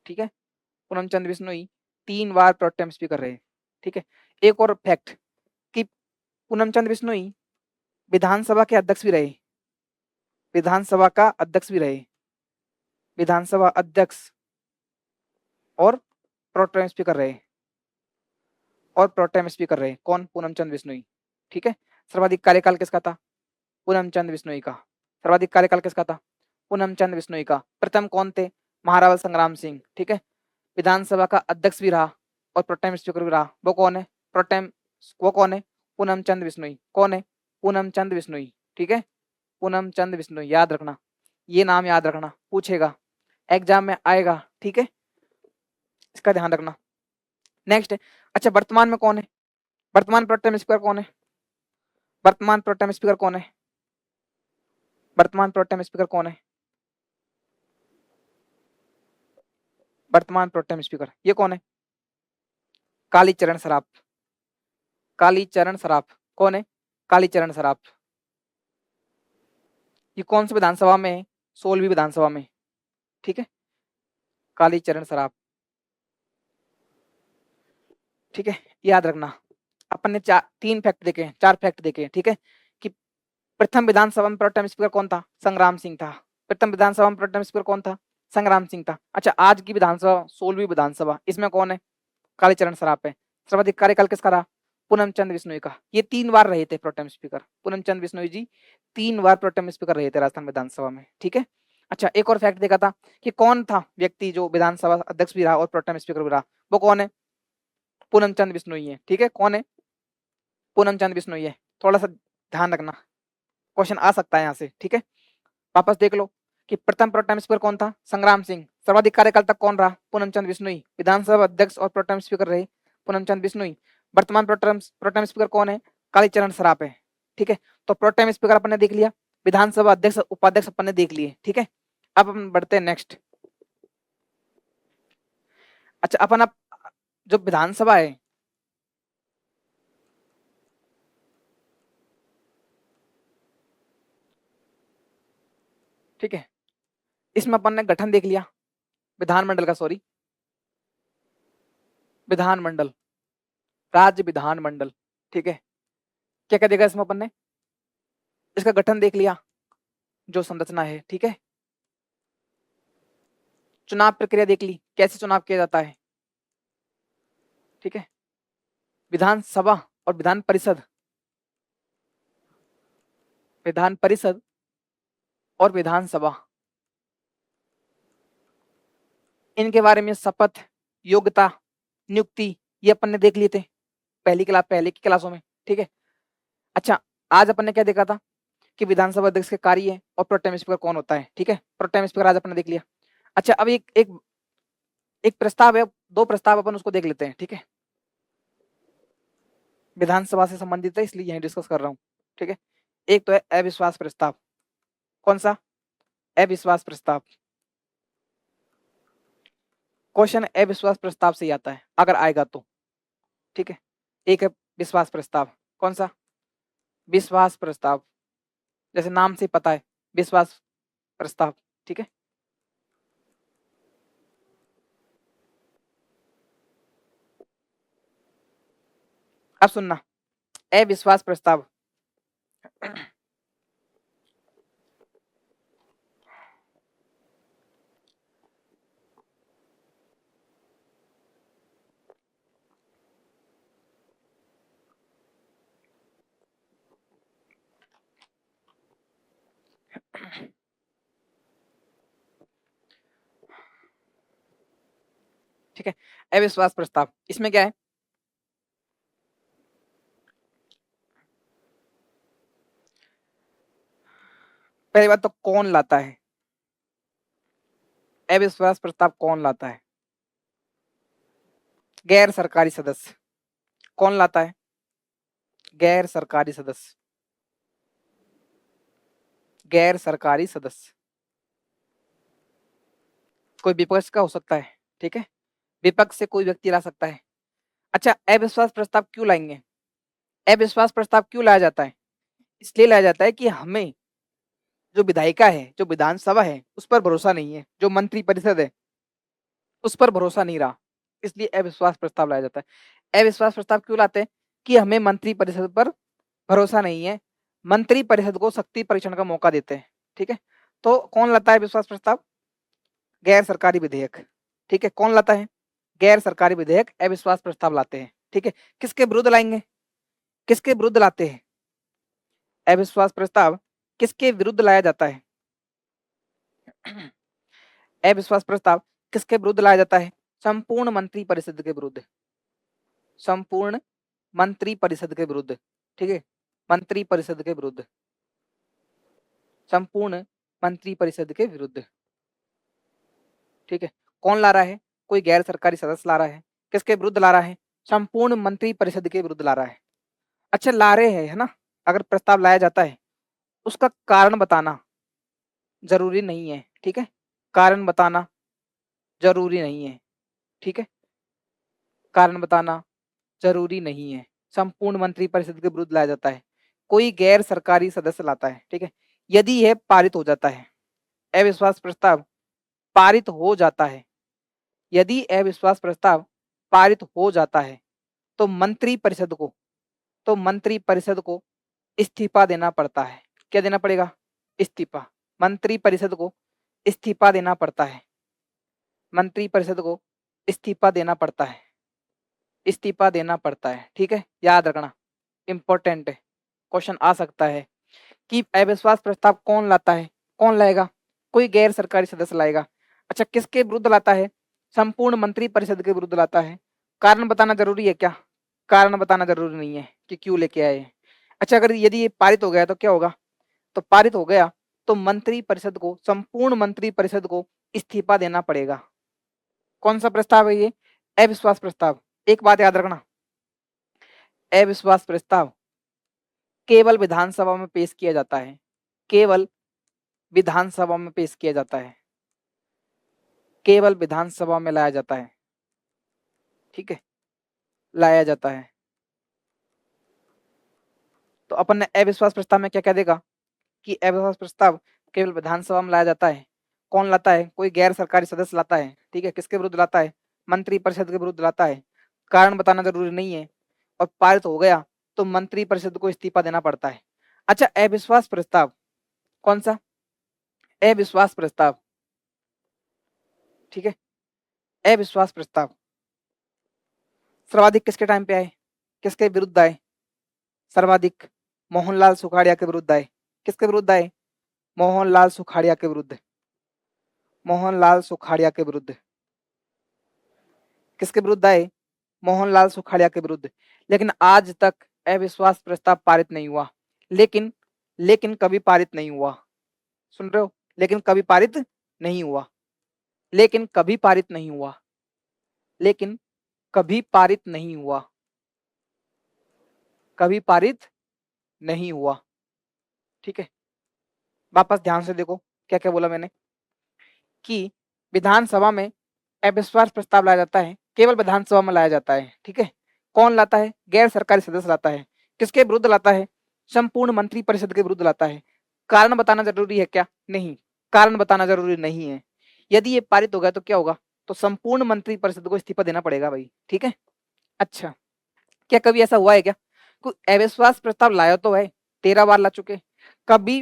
ठीक है, पूनम चंद बिश्नोई 3 बार प्रोटेम स्पीकर रहे। ठीक है, एक और फैक्ट कि पूनम चंद बिश्नोई विधानसभा के अध्यक्ष भी रहे, विधानसभा का अध्यक्ष भी रहे, विधानसभा अध्यक्ष और प्रोटेम स्पीकर रहे, और प्रोटेम स्पीकर रहे कौन? पूनम चंद बिश्नोई। ठीक है, सर्वाधिक कार्यकाल किसका था? पूनम चंद बिश्नोई का। सर्वाधिक कार्यकाल किसका था? पूनम चंद बिश्नोई का। प्रथम कौन थे? महारावल संग्राम सिंह। ठीक है, विधानसभा का अध्यक्ष भी रहा और प्रोटेम स्पीकर भी रहा, वो कौन है? प्रोटेम, वो कौन है? पूनम चंद बिश्नोई। कौन है? पूनम चंद बिश्नोई। ठीक है, पूनम चंद बिश्नोई, याद रखना, ये नाम याद रखना, पूछेगा एग्जाम में आएगा। ठीक है, इसका ध्यान रखना। नेक्स्ट है, अच्छा, वर्तमान में कौन है? वर्तमान प्रोटेम स्पीकर कौन है? वर्तमान प्रोटेम स्पीकर कौन है? वर्तमान प्रोटेम स्पीकर कौन है? वर्तमान प्रोटेम स्पीकर ये कौन है? कालीचरण सराफ। कालीचरण सराफ कौन है? कालीचरण सराफ। ये कौन सी विधानसभा में है? 16वीं विधानसभा में। ठीक है, कालीचरण सराफ। ठीक है, याद रखना, अपन ने 3 फैक्ट देखे, 4 फैक्ट देखे। ठीक है, कि प्रथम विधानसभा में प्रोटेम स्पीकर कौन था? संग्राम सिंह था। प्रथम विधानसभा में प्रोटेम स्पीकर कौन था? संग्राम सिंह था। अच्छा, आज की विधानसभा 16वीं विधानसभा, इसमें कौन है? कालीचरण सराफ है। सर्वाधिक कार्यकाल किसका रहा? पूनम चंद बिश्नोई का। ये 3 बार रहे थे प्रोटेम स्पीकर, पूनम चंद बिश्नोई जी 3 बार प्रोटेम स्पीकर रहे थे राजस्थान विधानसभा में। ठीक है, अच्छा, एक और फैक्ट देखा था कि कौन था व्यक्ति जो विधानसभा अध्यक्ष भी रहा और प्रोटेम स्पीकर भी रहा, वो कौन है? पूनम चंद बिश्नोई है। ठीक है, कौन है? पूनम चंद बिश्नोई है। थोड़ा सा ध्यान रखना, क्वेश्चन आ सकता है यहाँ से। ठीक है, वापस देख लो कि प्रथम प्रोटेम स्पीकर कौन था? संग्राम सिंह। सर्वाधिक कार्यकाल तक कौन रहा? पूनम चंद बिश्नोई। विधानसभा अध्यक्ष और प्रोटेम स्पीकर रहे पूनम चंद बिश्नोई। वर्तमान प्रोटेम स्पीकर कौन है? कालीचरण सराफ है। ठीक है, तो प्रोटेम स्पीकर अपन ने देख लिया, विधानसभा अध्यक्ष उपाध्यक्ष अपन ने देख लिए। ठीक है, अब अपन बढ़ते हैं नेक्स्ट। अच्छा, अपन अब जो विधानसभा है, ठीक है, इसमें अपन ने गठन देख लिया विधानमंडल का, सॉरी, विधानमंडल, राज्य विधानमंडल। ठीक है, क्या क्या देखा इसमें अपन ने? इसका गठन देख लिया, जो संरचना है। ठीक है, चुनाव प्रक्रिया देख ली, कैसे चुनाव किया जाता है। ठीक है, विधानसभा और विधान परिषद, विधान परिषद और विधानसभा, इनके बारे में शपथ, योग्यता, नियुक्ति, ये अपन ने देख लिए थे पहली की क्लासों में। ठीक है, अच्छा, आज अपन ने क्या देखा था कि विधानसभा अध्यक्ष के कार्य है और प्रोटेम स्पीकर कौन होता है। ठीक है, प्रोटेम स्पीकर आज अपने देख लिया। अच्छा, अब एक एक एक प्रस्ताव है, दो प्रस्ताव अपन उसको देख लेते हैं। ठीक है, विधानसभा से संबंधित है इसलिए यही डिस्कस कर रहा हूँ। ठीक है, एक तो है अविश्वास प्रस्ताव। कौन सा? अविश्वास प्रस्ताव। क्वेश्चन अविश्वास प्रस्ताव से ही आता है अगर आएगा तो। ठीक है, एक है विश्वास प्रस्ताव। कौन सा? विश्वास प्रस्ताव, जैसे नाम से पता है विश्वास प्रस्ताव। ठीक है, अब सुनना, अविश्वास प्रस्ताव ठीक है, अविश्वास प्रस्ताव इसमें क्या है? पहली बात तो कौन लाता है? अविश्वास प्रस्ताव कौन लाता है? गैर सरकारी सदस्य। कौन लाता है? गैर सरकारी सदस्य। गैर सरकारी सदस्य कोई विपक्ष का हो सकता है। ठीक है, विपक्ष से कोई व्यक्ति ला सकता है। अच्छा, अविश्वास प्रस्ताव क्यों लाएंगे? अविश्वास प्रस्ताव क्यों लाया जाता है? इसलिए लाया जाता है कि हमें जो विधायिका है, जो विधानसभा है, उस पर भरोसा नहीं है, जो मंत्री परिषद है उस पर भरोसा नहीं रहा, इसलिए अविश्वास प्रस्ताव लाया जाता है। अविश्वास प्रस्ताव क्यों लाते हैं? कि हमें मंत्री परिषद पर भरोसा नहीं है, मंत्री परिषद को शक्ति परीक्षण का मौका देते हैं। ठीक है, तो कौन लाता है विश्वास प्रस्ताव? गैर सरकारी विधेयक। ठीक है, कौन लाता है? गैर सरकारी विधेयक अविश्वास प्रस्ताव लाते हैं। ठीक है, किसके विरुद्ध लाएंगे? किसके विरुद्ध लाते हैं? अविश्वास प्रस्ताव किसके विरुद्ध लाया जाता है? अविश्वास प्रस्ताव किसके विरुद्ध लाया जाता है? संपूर्ण मंत्री परिषद के विरुद्ध। संपूर्ण मंत्री परिषद के विरुद्ध। ठीक है, मंत्री परिषद के विरुद्ध, संपूर्ण मंत्री परिषद के विरुद्ध। ठीक है, कौन ला रहा है? कोई गैर सरकारी सदस्य ला रहा है। किसके विरुद्ध ला रहा है? संपूर्ण मंत्री परिषद के विरुद्ध ला रहा है। अच्छा, ला रहे हैं, है ना? अगर प्रस्ताव लाया जाता है उसका कारण बताना जरूरी नहीं है। ठीक है, कारण बताना जरूरी नहीं है। ठीक है, कारण बताना जरूरी नहीं है। संपूर्ण मंत्री परिषद के विरुद्ध लाया जाता है, कोई गैर सरकारी सदस्य लाता है। ठीक है, यदि यह पारित हो जाता है, अविश्वास प्रस्ताव पारित हो जाता है, यदि अविश्वास प्रस्ताव पारित हो जाता है तो मंत्री परिषद को इस्तीफा देना पड़ता है। क्या देना पड़ेगा? इस्तीफा। मंत्री परिषद को इस्तीफा देना पड़ता है। मंत्री परिषद को इस्तीफा देना पड़ता है। इस्तीफा देना पड़ता है। ठीक है, याद रखना, इंपॉर्टेंट है, क्वेश्चन आ सकता है कि अविश्वास प्रस्ताव कौन लाता है? कौन लाएगा? कोई गैर सरकारी सदस्य लाएगा। अच्छा, किसके विरुद्ध लाता है? संपूर्ण मंत्री परिषद के विरुद्ध लाता है। कारण बताना जरूरी है क्या? कारण बताना जरूरी नहीं है कि क्यों लेके आए। अच्छा, अगर यदि ये पारित हो गया तो क्या होगा? तो पारित हो गया तो मंत्री परिषद को, संपूर्ण मंत्री परिषद को इस्तीफा देना पड़ेगा। कौन सा प्रस्ताव है ये? अविश्वास प्रस्ताव। एक बात याद रखना, अविश्वास प्रस्ताव केवल विधानसभा में पेश किया जाता है। केवल विधानसभा में पेश किया जाता है। केवल विधानसभा में लाया जाता है। ठीक है, लाया जाता है। तो अपन ने अविश्वास प्रस्ताव में क्या क्या देखा कि अविश्वास प्रस्ताव केवल विधानसभा में लाया जाता है। कौन लाता है? कोई गैर सरकारी सदस्य लाता है। ठीक है, किसके विरुद्ध लाता है? मंत्री परिषद के विरुद्ध लाता है। कारण बताना जरूरी नहीं है, और पारित हो गया तो मंत्री परिषद को इस्तीफा देना पड़ता है। अच्छा, अविश्वास प्रस्ताव कौन सा? अविश्वास प्रस्ताव। ठीक है, अविश्वास प्रस्ताव सर्वाधिक किसके टाइम पे आए? किसके विरुद्ध आए? सर्वाधिक मोहनलाल सुखाड़िया के विरुद्ध आए। किसके विरुद्ध आए? मोहनलाल सुखाड़िया के विरुद्ध। मोहनलाल सुखाड़िया के विरुद्ध। किसके विरुद्ध आए? मोहनलाल सुखाड़िया के विरुद्ध। लेकिन आज तक अविश्वास प्रस्ताव पारित नहीं हुआ। लेकिन लेकिन कभी पारित नहीं हुआ। सुन रहे हो? लेकिन कभी पारित नहीं हुआ, लेकिन कभी पारित नहीं हुआ, लेकिन कभी पारित नहीं हुआ, कभी पारित नहीं हुआ। ठीक है, वापस ध्यान से देखो क्या क्या बोला मैंने, कि विधानसभा में अविश्वास प्रस्ताव लाया जाता है, केवल विधानसभा में लाया जाता है। ठीक है, कौन लाता है? गैर सरकारी सदस्य लाता है। किसके विरुद्ध लाता है? संपूर्ण मंत्री परिषद के विरुद्ध लाता है। कारण बताना जरूरी है क्या? नहीं, कारण बताना जरूरी नहीं है। यदि ये पारित हो गया तो क्या होगा? तो संपूर्ण मंत्री परिषद को इस्तीफा देना पड़ेगा भाई। ठीक है, अच्छा, क्या कभी ऐसा हुआ है क्या? कोई अविश्वास प्रस्ताव लाया तो है, 13 बार ला चुके, कभी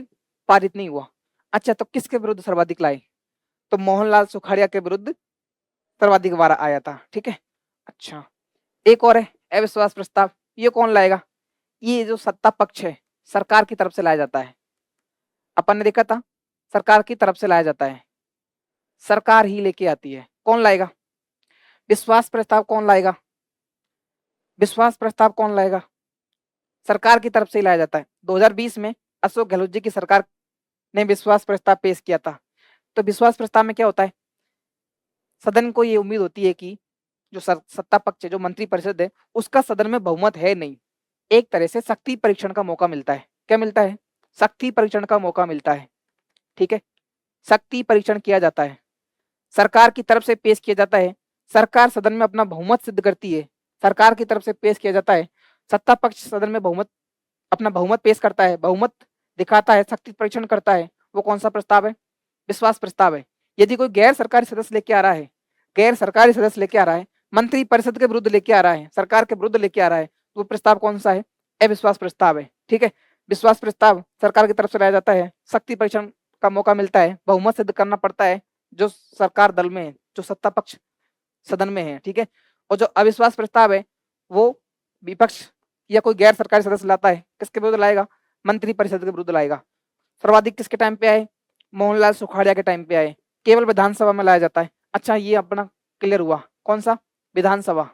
पारित नहीं हुआ। अच्छा, तो किसके विरुद्ध सर्वाधिक लाए? तो मोहनलाल सुखाड़िया के विरुद्ध सर्वाधिक बार आया था। ठीक है, अच्छा, एक और है अविश्वास प्रस्ताव, ये कौन लाएगा? ये जो सत्ता पक्ष है, सरकार की तरफ से लाया जाता है। अपन ने देखा था, सरकार की तरफ से लाया जाता है, सरकार ही लेके आती है। कौन लाएगा? विश्वास प्रस्ताव कौन लाएगा? विश्वास प्रस्ताव कौन लाएगा? सरकार की तरफ से ही लाया जाता है। 2020 में अशोक गहलोत जी की सरकार ने विश्वास प्रस्ताव पेश किया था। तो विश्वास प्रस्ताव में क्या होता है? सदन को ये उम्मीद होती है कि जो सत्ता पक्ष है, जो मंत्री परिषद है, उसका सदन में बहुमत है नहीं, एक तरह से शक्ति परीक्षण का मौका मिलता है। क्या मिलता है? शक्ति परीक्षण का मौका मिलता है। ठीक है, शक्ति परीक्षण किया जाता है, सरकार की तरफ से पेश किया जाता है, सरकार सदन में अपना बहुमत सिद्ध करती है, सरकार की तरफ से पेश किया जाता है, सत्ता पक्ष सदन में बहुमत, अपना बहुमत पेश करता है, बहुमत दिखाता है, शक्ति परीक्षण करता है। वो कौन सा प्रस्ताव है? विश्वास प्रस्ताव है। यदि कोई गैर सरकारी सदस्य लेके आ रहा है, गैर सरकारी सदस्य लेके आ रहा है, मंत्री परिषद के विरुद्ध लेके आ रहा है, सरकार के विरुद्ध लेके आ रहा है, तो वो प्रस्ताव कौन सा है? अविश्वास प्रस्ताव है। ठीक है, विश्वास प्रस्ताव सरकार की तरफ से लाया जाता है, शक्ति परीक्षण का मौका मिलता है, बहुमत सिद्ध करना पड़ता है जो सरकार दल में है, जो सत्ता पक्ष सदन में है। ठीक है, और जो अविश्वास प्रस्ताव है वो विपक्ष या कोई गैर सरकारी सदस्य लाता है, किसके विरुद्ध लाएगा? मंत्री परिषद के विरुद्ध लाएगा। सर्वाधिक किसके टाइम पे आए? मोहनलाल सुखाड़िया के टाइम पे आए। केवल विधानसभा में लाया जाता है। अच्छा, ये अपना क्लियर हुआ। कौन सा? विधानसभा,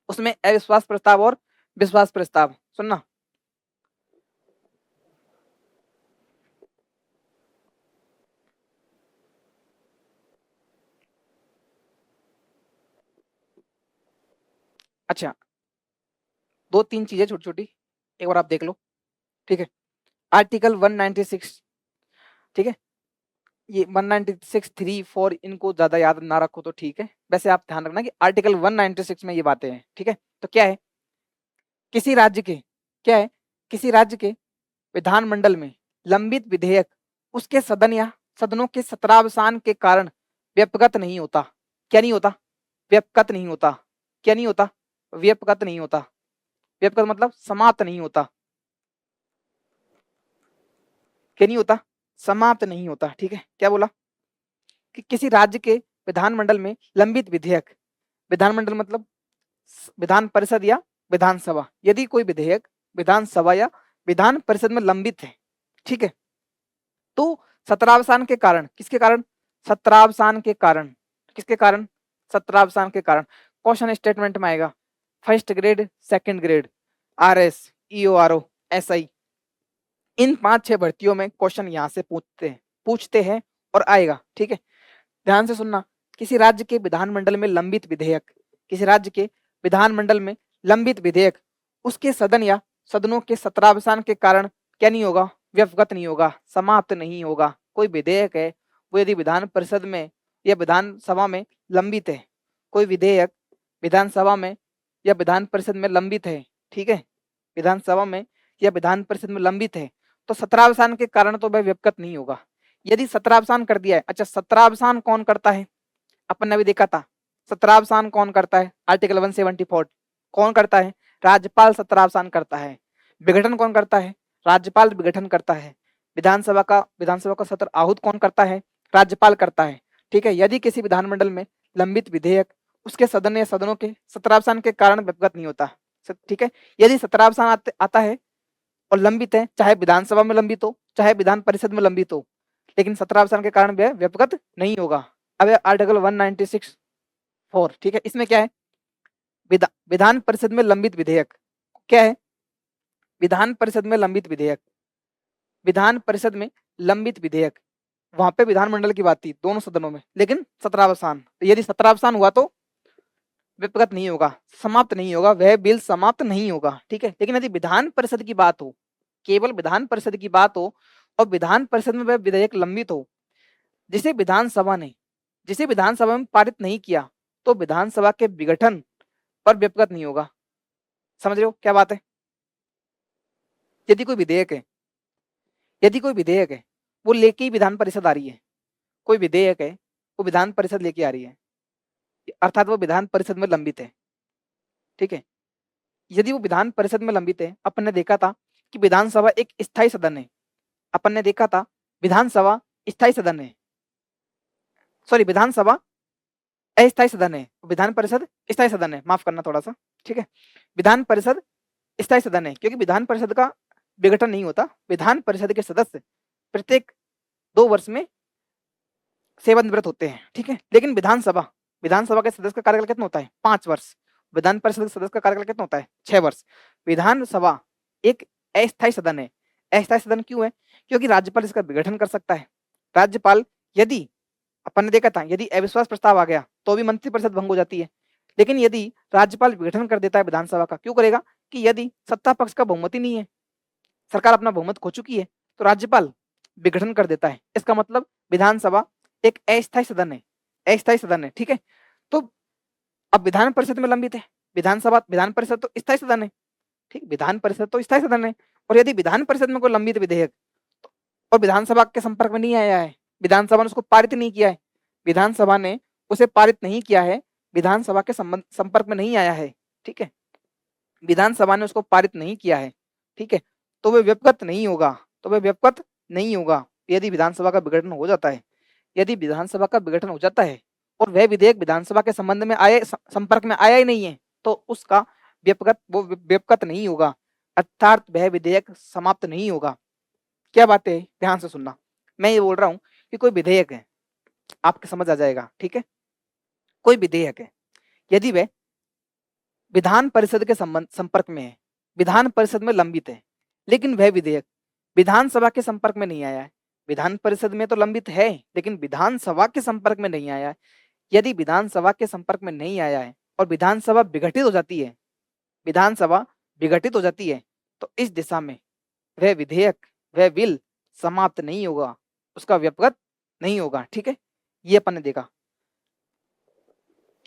उसमें अविश्वास प्रस्ताव और विश्वास प्रस्ताव। सुनना, अच्छा, दो तीन चीजें छोटी छोटी एक बार आप देख लो। ठीक है, आर्टिकल 196, ठीक है, ये 196 3 4 इनको ज्यादा याद ना रखो तो ठीक है, वैसे आप ध्यान रखना कि आर्टिकल 196 में ये बातें हैं। ठीक है, तो क्या है? किसी राज्य के, क्या है? किसी राज्य के विधानमंडल में लंबित विधेयक उसके सदन या सदनों के सत्रावसान के कारण व्यपगत नहीं होता। क्या नहीं होता? व्यपगत नहीं होता। क्या नहीं होता? व्यपगत नहीं होता। व्यपगत मतलब समाप्त नहीं होता। क्या नहीं होता? समाप्त नहीं होता। ठीक है, क्या बोला? कि किसी राज्य के विधानमंडल में लंबित विधेयक, विधानमंडल मतलब विधान परिषद या विधानसभा, यदि कोई विधेयक विधानसभा या विधान परिषद में लंबित है, ठीक है, तो सत्रावसान के कारण, किसके कारण? सत्रावसान के कारण। किसके कारण? सत्रावसान के कारण। क्वेश्चन स्टेटमेंट में आएगा first grade, second grade, RS, EORO, SI, इन 5-6 भर्तियों में क्वेश्चन यहाँ से पूछते हैं और आएगा। ठीक है, ध्यान से सुनना। किसी राज्य के विधानमंडल में लंबित विधेयक, किसी राज्य के विधानमंडल में लंबित विधेयक उसके सदन या सदनों के सत्रावसान के कारण क्या नहीं होगा? व्यपगत नहीं होगा, समाप्त नहीं होगा। कोई विधेयक है वो यदि विधान परिषद में या विधानसभा में लंबित है, कोई विधेयक विधानसभा में या विधान परिषद में लंबित है, ठीक है, विधानसभा में या विधान परिषद में लंबित है, तो सत्रावसान के कारण तो वह व्यपगत नहीं होगा। यदि सत्रावसान कर दिया है, अच्छा, सत्रावसान कौन करता है? अपन ने अभी देखा था, सत्रावसान कौन करता है? आर्टिकल 174 कौन करता है? राज्यपाल सत्रावसान करता है। विघटन कौन करता है? राज्यपाल विघटन करता है। विधानसभा का सत्र आहूत कौन करता है? राज्यपाल करता है। ठीक है, यदि किसी विधानमंडल में लंबित विधेयक उसके सदन या सदनों के सत्रावसान के कारण व्यपगत नहीं होता। ठीक है, यदि सत्रावसान आता है और लंबित है, चाहे विधानसभा में लंबित हो चाहे विधान परिषद में लंबित हो, लेकिन सत्रावसान के कारण वह व्यपगत नहीं होगा। अब आर्टिकल 196 4, ठीक है, इसमें क्या है? विधान परिषद में लंबित विधेयक, क्या है? विधान परिषद में लंबित विधेयक, विधान परिषद में लंबित विधेयक, वहां पे विधानमंडल की बात थी दोनों सदनों में, लेकिन सत्रावसान, तो यदि सत्रावसान हुआ तो विपगत नहीं होगा, समाप्त नहीं होगा, वह बिल समाप्त नहीं होगा, ठीक है। लेकिन यदि विधान परिषद की बात हो, केवल विधान परिषद की बात हो और विधान परिषद में वह विधेयक लंबित हो, जिसे विधानसभा में पारित नहीं किया, तो विधानसभा के विघटन पर विपगत नहीं होगा। समझ रहे हो क्या बात है? यदि कोई विधेयक है वो लेके ही विधान परिषद आ रही है, कोई विधेयक है वो विधान परिषद लेके आ रही है, अर्थात वो विधान परिषद में लंबित है, ठीक है। यदि वो विधान परिषद में लंबित है, अपन ने देखा था कि विधानसभा एक स्थायी सदन है, अपन ने देखा था विधानसभा स्थायी सदन है, सॉरी विधानसभा अस्थायी सदन है, विधान परिषद स्थायी सदन है, माफ करना थोड़ा सा, ठीक है। विधान परिषद स्थायी सदन है क्योंकि विधान परिषद का विघटन नहीं होता, विधान परिषद के सदस्य प्रत्येक 2 वर्ष में सेवानिवृत्त होते हैं, ठीक है। लेकिन विधानसभा के सदस्य का कार्यकाल कितना होता है? 5 वर्ष। विधान परिषद के सदस्य का कार्यकाल कितना होता है? 6 वर्ष। विधानसभा एक अस्थायी सदन है। अस्थायी सदन क्यों है? क्योंकि राज्यपाल इसका विघटन कर सकता है। राज्यपाल यदि अपन ने देखा था यदि अविश्वास प्रस्ताव आ गया तो भी मंत्रिपरिषद भंग हो जाती है, लेकिन यदि राज्यपाल विघटन कर देता है विधानसभा का, क्यों करेगा? कि यदि सत्ता पक्ष का बहुमत ही नहीं है, सरकार अपना बहुमत खो चुकी है, तो राज्यपाल विघटन कर देता है। इसका मतलब विधानसभा एक अस्थायी सदन है, ठीक है। तो अब विधान परिषद में लंबित है, विधान परिषद तो स्थायी सदन है, ठीक, विधान परिषद तो स्थायी सदन है। और यदि विधान परिषद में कोई लंबित विधेयक और विधानसभा के संपर्क में नहीं आया है, विधानसभा ने उसको पारित नहीं किया है, विधानसभा ने उसे पारित नहीं किया है, विधानसभा के संपर्क में नहीं आया है, ठीक है, विधानसभा ने उसको पारित नहीं किया है, ठीक है, तो वह विपगत नहीं होगा। यदि विधानसभा का विघटन हो जाता है, यदि विधानसभा का विघटन हो जाता है और वह विधेयक विधानसभा के संबंध में संपर्क में आया ही नहीं है, तो उसका विपगत नहीं होगा, अर्थात वह विधेयक समाप्त नहीं होगा। क्या बात है, ध्यान से सुनना। मैं ये बोल रहा हूं कि कोई विधेयक है, आपको समझ आ जाएगा, ठीक है। कोई विधेयक है, यदि वह विधान परिषद के संपर्क में है, विधान परिषद में लंबित है, लेकिन वह विधेयक विधानसभा के संपर्क में नहीं आया है, विधान परिषद में तो लंबित है लेकिन विधानसभा के संपर्क में नहीं आया है। यदि विधानसभा के संपर्क में नहीं आया है और विधानसभा विघटित हो जाती है, तो इस दिशा में वह विधेयक, वह बिल समाप्त नहीं होगा, उसका व्यपगत नहीं होगा, ठीक है। ये अपन ने देखा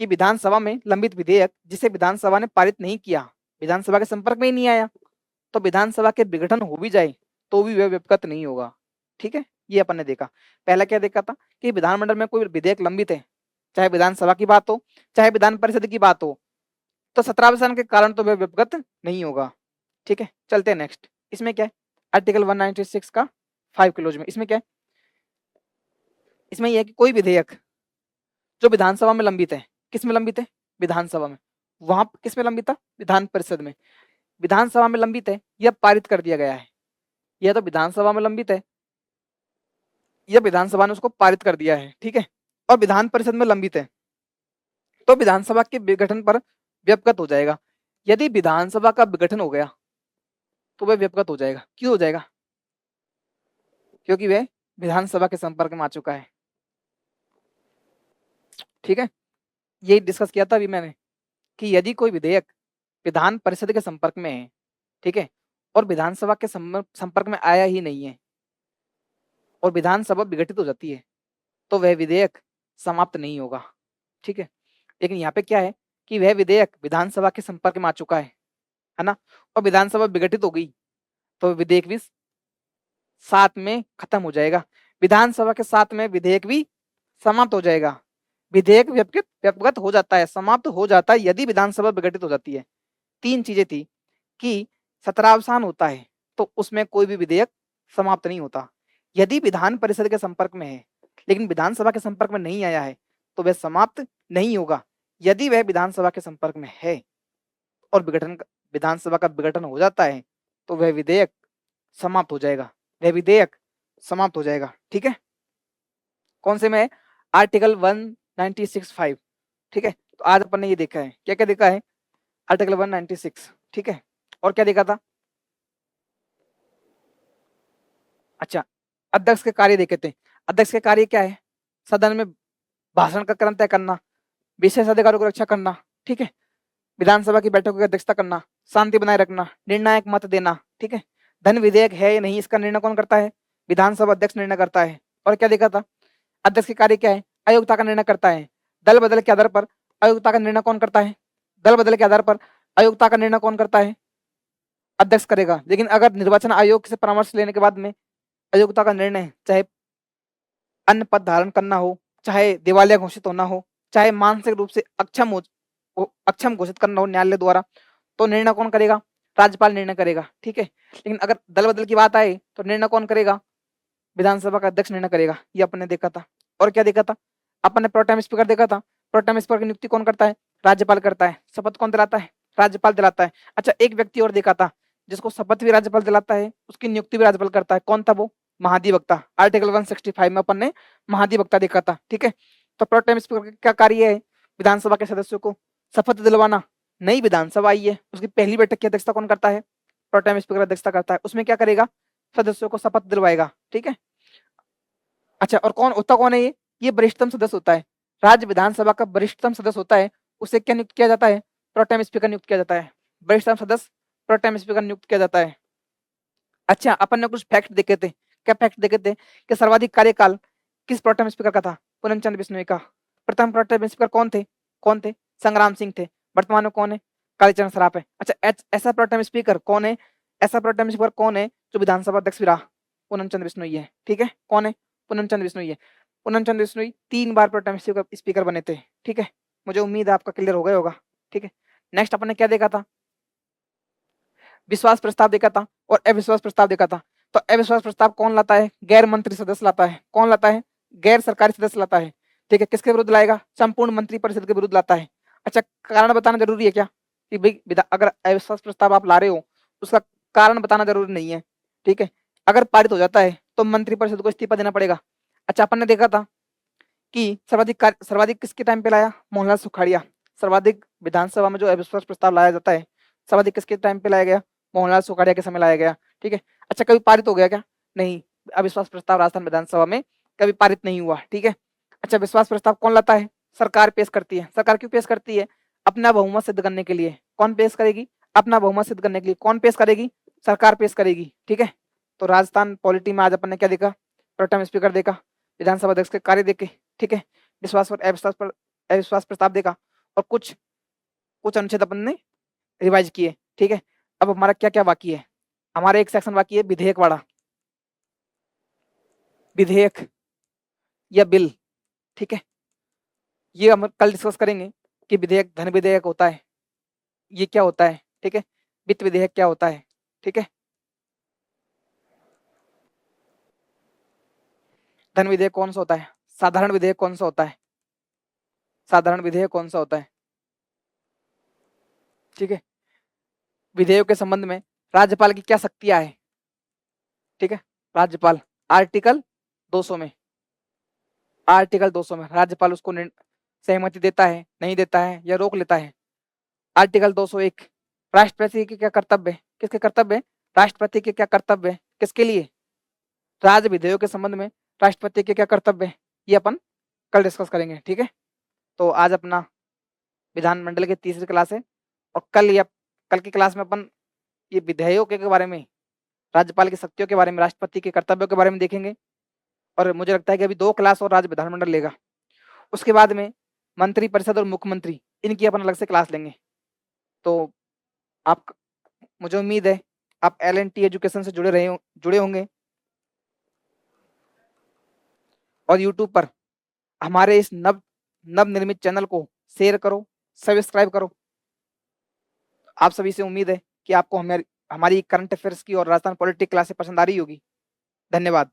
कि विधानसभा में लंबित विधेयक जिसे विधानसभा ने पारित नहीं किया, विधानसभा के संपर्क में ही नहीं आया, तो विधानसभा के विघटन हो भी जाए तो भी वह व्यपगत नहीं होगा, ठीक है। ये अपन ने देखा। पहला क्या देखा था कि विधानमंडल में कोई विधेयक लंबित है, चाहे विधानसभा की बात हो चाहे विधान परिषद की बात हो, तो सत्रावसान के कारण तो वह व्यपगत नहीं होगा, ठीक है। चलते हैं नेक्स्ट। इसमें क्या है? आर्टिकल 196 का 5 क्लोज में इसमें क्या है? इसमें यह है कि कोई विधेयक जो विधानसभा में लंबित है, किस में लंबित है? विधानसभा में। वहां किस में लंबित था? विधान परिषद में। विधानसभा में लंबित है, यह पारित कर दिया गया है, यह तो विधानसभा में लंबित है, यह विधानसभा ने उसको पारित कर दिया है, ठीक है, और विधान परिषद में लंबित है, तो विधानसभा के विघटन पर व्यपगत हो जाएगा। यदि विधानसभा का विघटन हो गया तो वह व्यपगत हो जाएगा। क्यों हो जाएगा? क्योंकि वह विधानसभा के संपर्क में आ चुका है, ठीक है। यही डिस्कस किया था अभी मैंने कि यदि कोई विधेयक विधान परिषद के संपर्क में है, ठीक है, और विधानसभा के संपर्क में आया ही नहीं है और विधानसभा विघटित हो जाती है, तो वह विधेयक समाप्त नहीं होगा, ठीक है। लेकिन यहाँ पे क्या है कि वह विधेयक विधानसभा के संपर्क में आ चुका है ना, और विधानसभा विघटित हो गई, तो विधेयक भी साथ में खत्म हो जाएगा, विधानसभा के साथ में विधेयक भी समाप्त हो जाएगा। विधेयक व्यपगत हो जाता है, समाप्त हो जाता है यदि विधानसभा विघटित हो जाती है। 3 चीजें थी कि सत्रावसान होता है तो उसमें कोई भी विधेयक समाप्त नहीं होता। यदि विधान परिषद के संपर्क में है लेकिन विधानसभा के संपर्क में नहीं आया है तो वह समाप्त नहीं होगा। यदि वह विधानसभा के संपर्क में है और विधानसभा का विघटन हो जाता है तो वह विधेयक समाप्त हो जाएगा, ठीक है। कौन से में? आर्टिकल 196(5), ठीक है। तो आज अपन ने ये देखा है, क्या क्या देखा है? आर्टिकल 196, ठीक है। और क्या देखा था? अच्छा, अध्यक्ष के कार्य देखे थे। अध्यक्ष के कार्य क्या है? सदन में भाषण का क्रम तय करना, विशेष अधिकारों की रक्षा करना, ठीक है, विधानसभा की बैठकों की अध्यक्षता करना, शांति बनाए रखना, निर्णायक मत देना, ठीक है। धन विधेयक है या नहीं इसका निर्णय कौन करता है? विधानसभा अध्यक्ष निर्णय करता है। और क्या देखा था? अध्यक्ष के कार्य क्या है? अयोग्यता का निर्णय करता है। दल बदल के आधार पर अयोग्यता का निर्णय कौन करता है? दल बदल के आधार पर अयोग्यता का निर्णय कौन करता है? अध्यक्ष करेगा। लेकिन अगर निर्वाचन आयोग से परामर्श लेने के बाद में अयोग्यता का निर्णय चाहे अन्य पद धारण करना हो, चाहे दिवालिया घोषित होना हो, चाहे मानसिक रूप से अक्षम घोषित करना हो न्यायालय द्वारा, तो निर्णय कौन करेगा? राज्यपाल निर्णय करेगा, ठीक है। लेकिन अगर दल बदल की बात आए तो निर्णय कौन करेगा? विधानसभा का अध्यक्ष निर्णय करेगा। ये अपन ने देखा था। और क्या देखा था? अपन ने प्रोटेम स्पीकर देखा था। प्रोटेम स्पीकर की नियुक्ति कौन करता है? राज्यपाल करता है। शपथ कौन दिलाता है? राज्यपाल दिलाता है। अच्छा, एक व्यक्ति और देखा था जिसको शपथ भी राज्यपाल दिलाता है, उसकी नियुक्ति भी राज्यपाल करता है। कौन था वो? महाधिवक्ता। आर्टिकल 165 में अपन ने महाधिवक्ता देखा था, ठीक है। तो प्रोटेम स्पीकर का क्या कार्य है? विधानसभा के सदस्यों को शपथ दिलवाना। नई विधानसभा आई है, उसकी पहली बैठक की अध्यक्षता कौन करता है? प्रोटेम स्पीकर अध्यक्षता करता है। उसमें क्या करेगा? सदस्यों को शपथ दिलवाएगा, ठीक है। अच्छा, और कौन होता कौन है ये वरिष्ठतम सदस्य होता है। राज्य विधानसभा का वरिष्ठतम सदस्य होता है, उसे क्या नियुक्त किया जाता है? प्रोटेम स्पीकर नियुक्त किया जाता है। वरिष्ठतम सदस्य प्रोटेम स्पीकर नियुक्त किया जाता है। अच्छा, अपन ने कुछ फैक्ट देखे थे। क्या फैक्ट देखे थे? कि सर्वाधिक कार्यकाल किस प्रोटेम स्पीकर का था? पूरनचंद बिश्नोई का। प्रथम प्रोटेम स्पीकर कौन थे? कौन थे? संग्राम सिंह थे। वर्तमान में कौन है? कालीचरण सराफ है। अच्छा, ऐसा प्रोटेम स्पीकर कौन है? ऐसा प्रोटेम स्पीकर कौन है जो विधानसभा अध्यक्ष भी रहा? पूरनचंद बिश्नोई है, ठीक है। कौन है? पूरनचंद बिश्नोई है। पूरनचंद बिश्नोई 3 बार प्रोटेम स्पीकर बने थे, ठीक है। मुझे उम्मीद है आपका क्लियर हो गया होगा, ठीक है। नेक्स्ट अपन ने क्या देखा था? विश्वास प्रस्ताव देखा था और अविश्वास प्रस्ताव देखा था। तो अविश्वास प्रस्ताव कौन लाता है? गैर मंत्री सदस्य लाता है। कौन लाता है? गैर सरकारी सदस्य लाता है, ठीक है। किसके विरुद्ध लाएगा? संपूर्ण मंत्री परिषद के विरुद्ध लाता है। अच्छा, कारण बताना जरूरी है क्या कि भाई अगर अविश्वास प्रस्ताव आप ला रहे हो उसका कारण बताना जरूरी नहीं है, ठीक है। अगर पारित हो जाता है तो मंत्री परिषद को इस्तीफा देना पड़ेगा। अच्छा, अपन ने देखा था कि सर्वाधिक किसके टाइम पे लाया? मोहनलाल सुखाड़िया। सर्वाधिक विधानसभा में जो अविश्वास प्रस्ताव लाया जाता है सर्वाधिक किसके टाइम पे लाया गया? मोहनलाल सुखाड़िया के समय लाया गया, ठीक है। अच्छा, कभी पारित हो गया क्या? नहीं, अविश्वास प्रस्ताव राजस्थान विधानसभा में कभी पारित नहीं हुआ, ठीक है। अच्छा, विश्वास प्रस्ताव कौन लाता है? सरकार पेश करती है। सरकार क्यों पेश करती है? अपना बहुमत सिद्ध करने के लिए। कौन पेश करेगी? अपना बहुमत सिद्ध करने के लिए। कौन पेश करेगी? सरकार पेश करेगी, ठीक है। तो राजस्थान पॉलिटी में आज अपन ने क्या देखा? प्रोटेम स्पीकर देखा, विधानसभा अध्यक्ष के कार्य देखे, ठीक है, विश्वास और अविश्वास प्रस्ताव देखा और कुछ कुछ अनुच्छेद अपन ने रिवाइज किए, ठीक है। अब हमारा क्या क्या बाकी है? हमारा एक सेक्शन बाकी है विधेयक वाला। विधेयक या बिल, ठीक है। ये हम कल डिस्कस करेंगे कि विधेयक धन विधेयक होता है, ये क्या होता है, ठीक है। वित्त विधेयक क्या होता है, ठीक है। धन विधेयक कौन सा होता है? साधारण विधेयक कौन सा होता है? साधारण विधेयक कौन सा होता है, ठीक है। विधेयक के संबंध में राज्यपाल की क्या शक्तियां है, ठीक है। राज्यपाल आर्टिकल 200 में, आर्टिकल 200 में राज्यपाल उसको सहमति देता है, नहीं देता है या रोक लेता है। आर्टिकल 201 राष्ट्रपति के क्या कर्तव्य? किसके कर्तव्य? राष्ट्रपति के क्या कर्तव्य? किसके लिए? राज्य विधेयकों के संबंध में राष्ट्रपति के क्या कर्तव्य? ये अपन कल डिस्कस करेंगे, ठीक है। तो आज अपना विधानमंडल की तीसरी क्लास है और कल की क्लास में अपन ये विधेयकों के बारे में, राज्यपाल की शक्तियों के बारे में, राष्ट्रपति के कर्तव्यों के बारे में देखेंगे। और मुझे लगता है कि अभी 2 क्लास और राज्य विधानमंडल लेगा। उसके बाद में मंत्री परिषद और मुख्यमंत्री, इनकी अपन अलग से क्लास लेंगे। तो आप, मुझे उम्मीद है आप LNT एजुकेशन से जुड़े होंगे और यूट्यूब पर हमारे इस नवनिर्मित चैनल को शेयर करो, सब्सक्राइब करो। आप सभी से उम्मीद है कि आपको हमारी करंट अफेयर्स की और राजस्थान पॉलिटिक्स क्लासें पसंद आ रही होगी। धन्यवाद।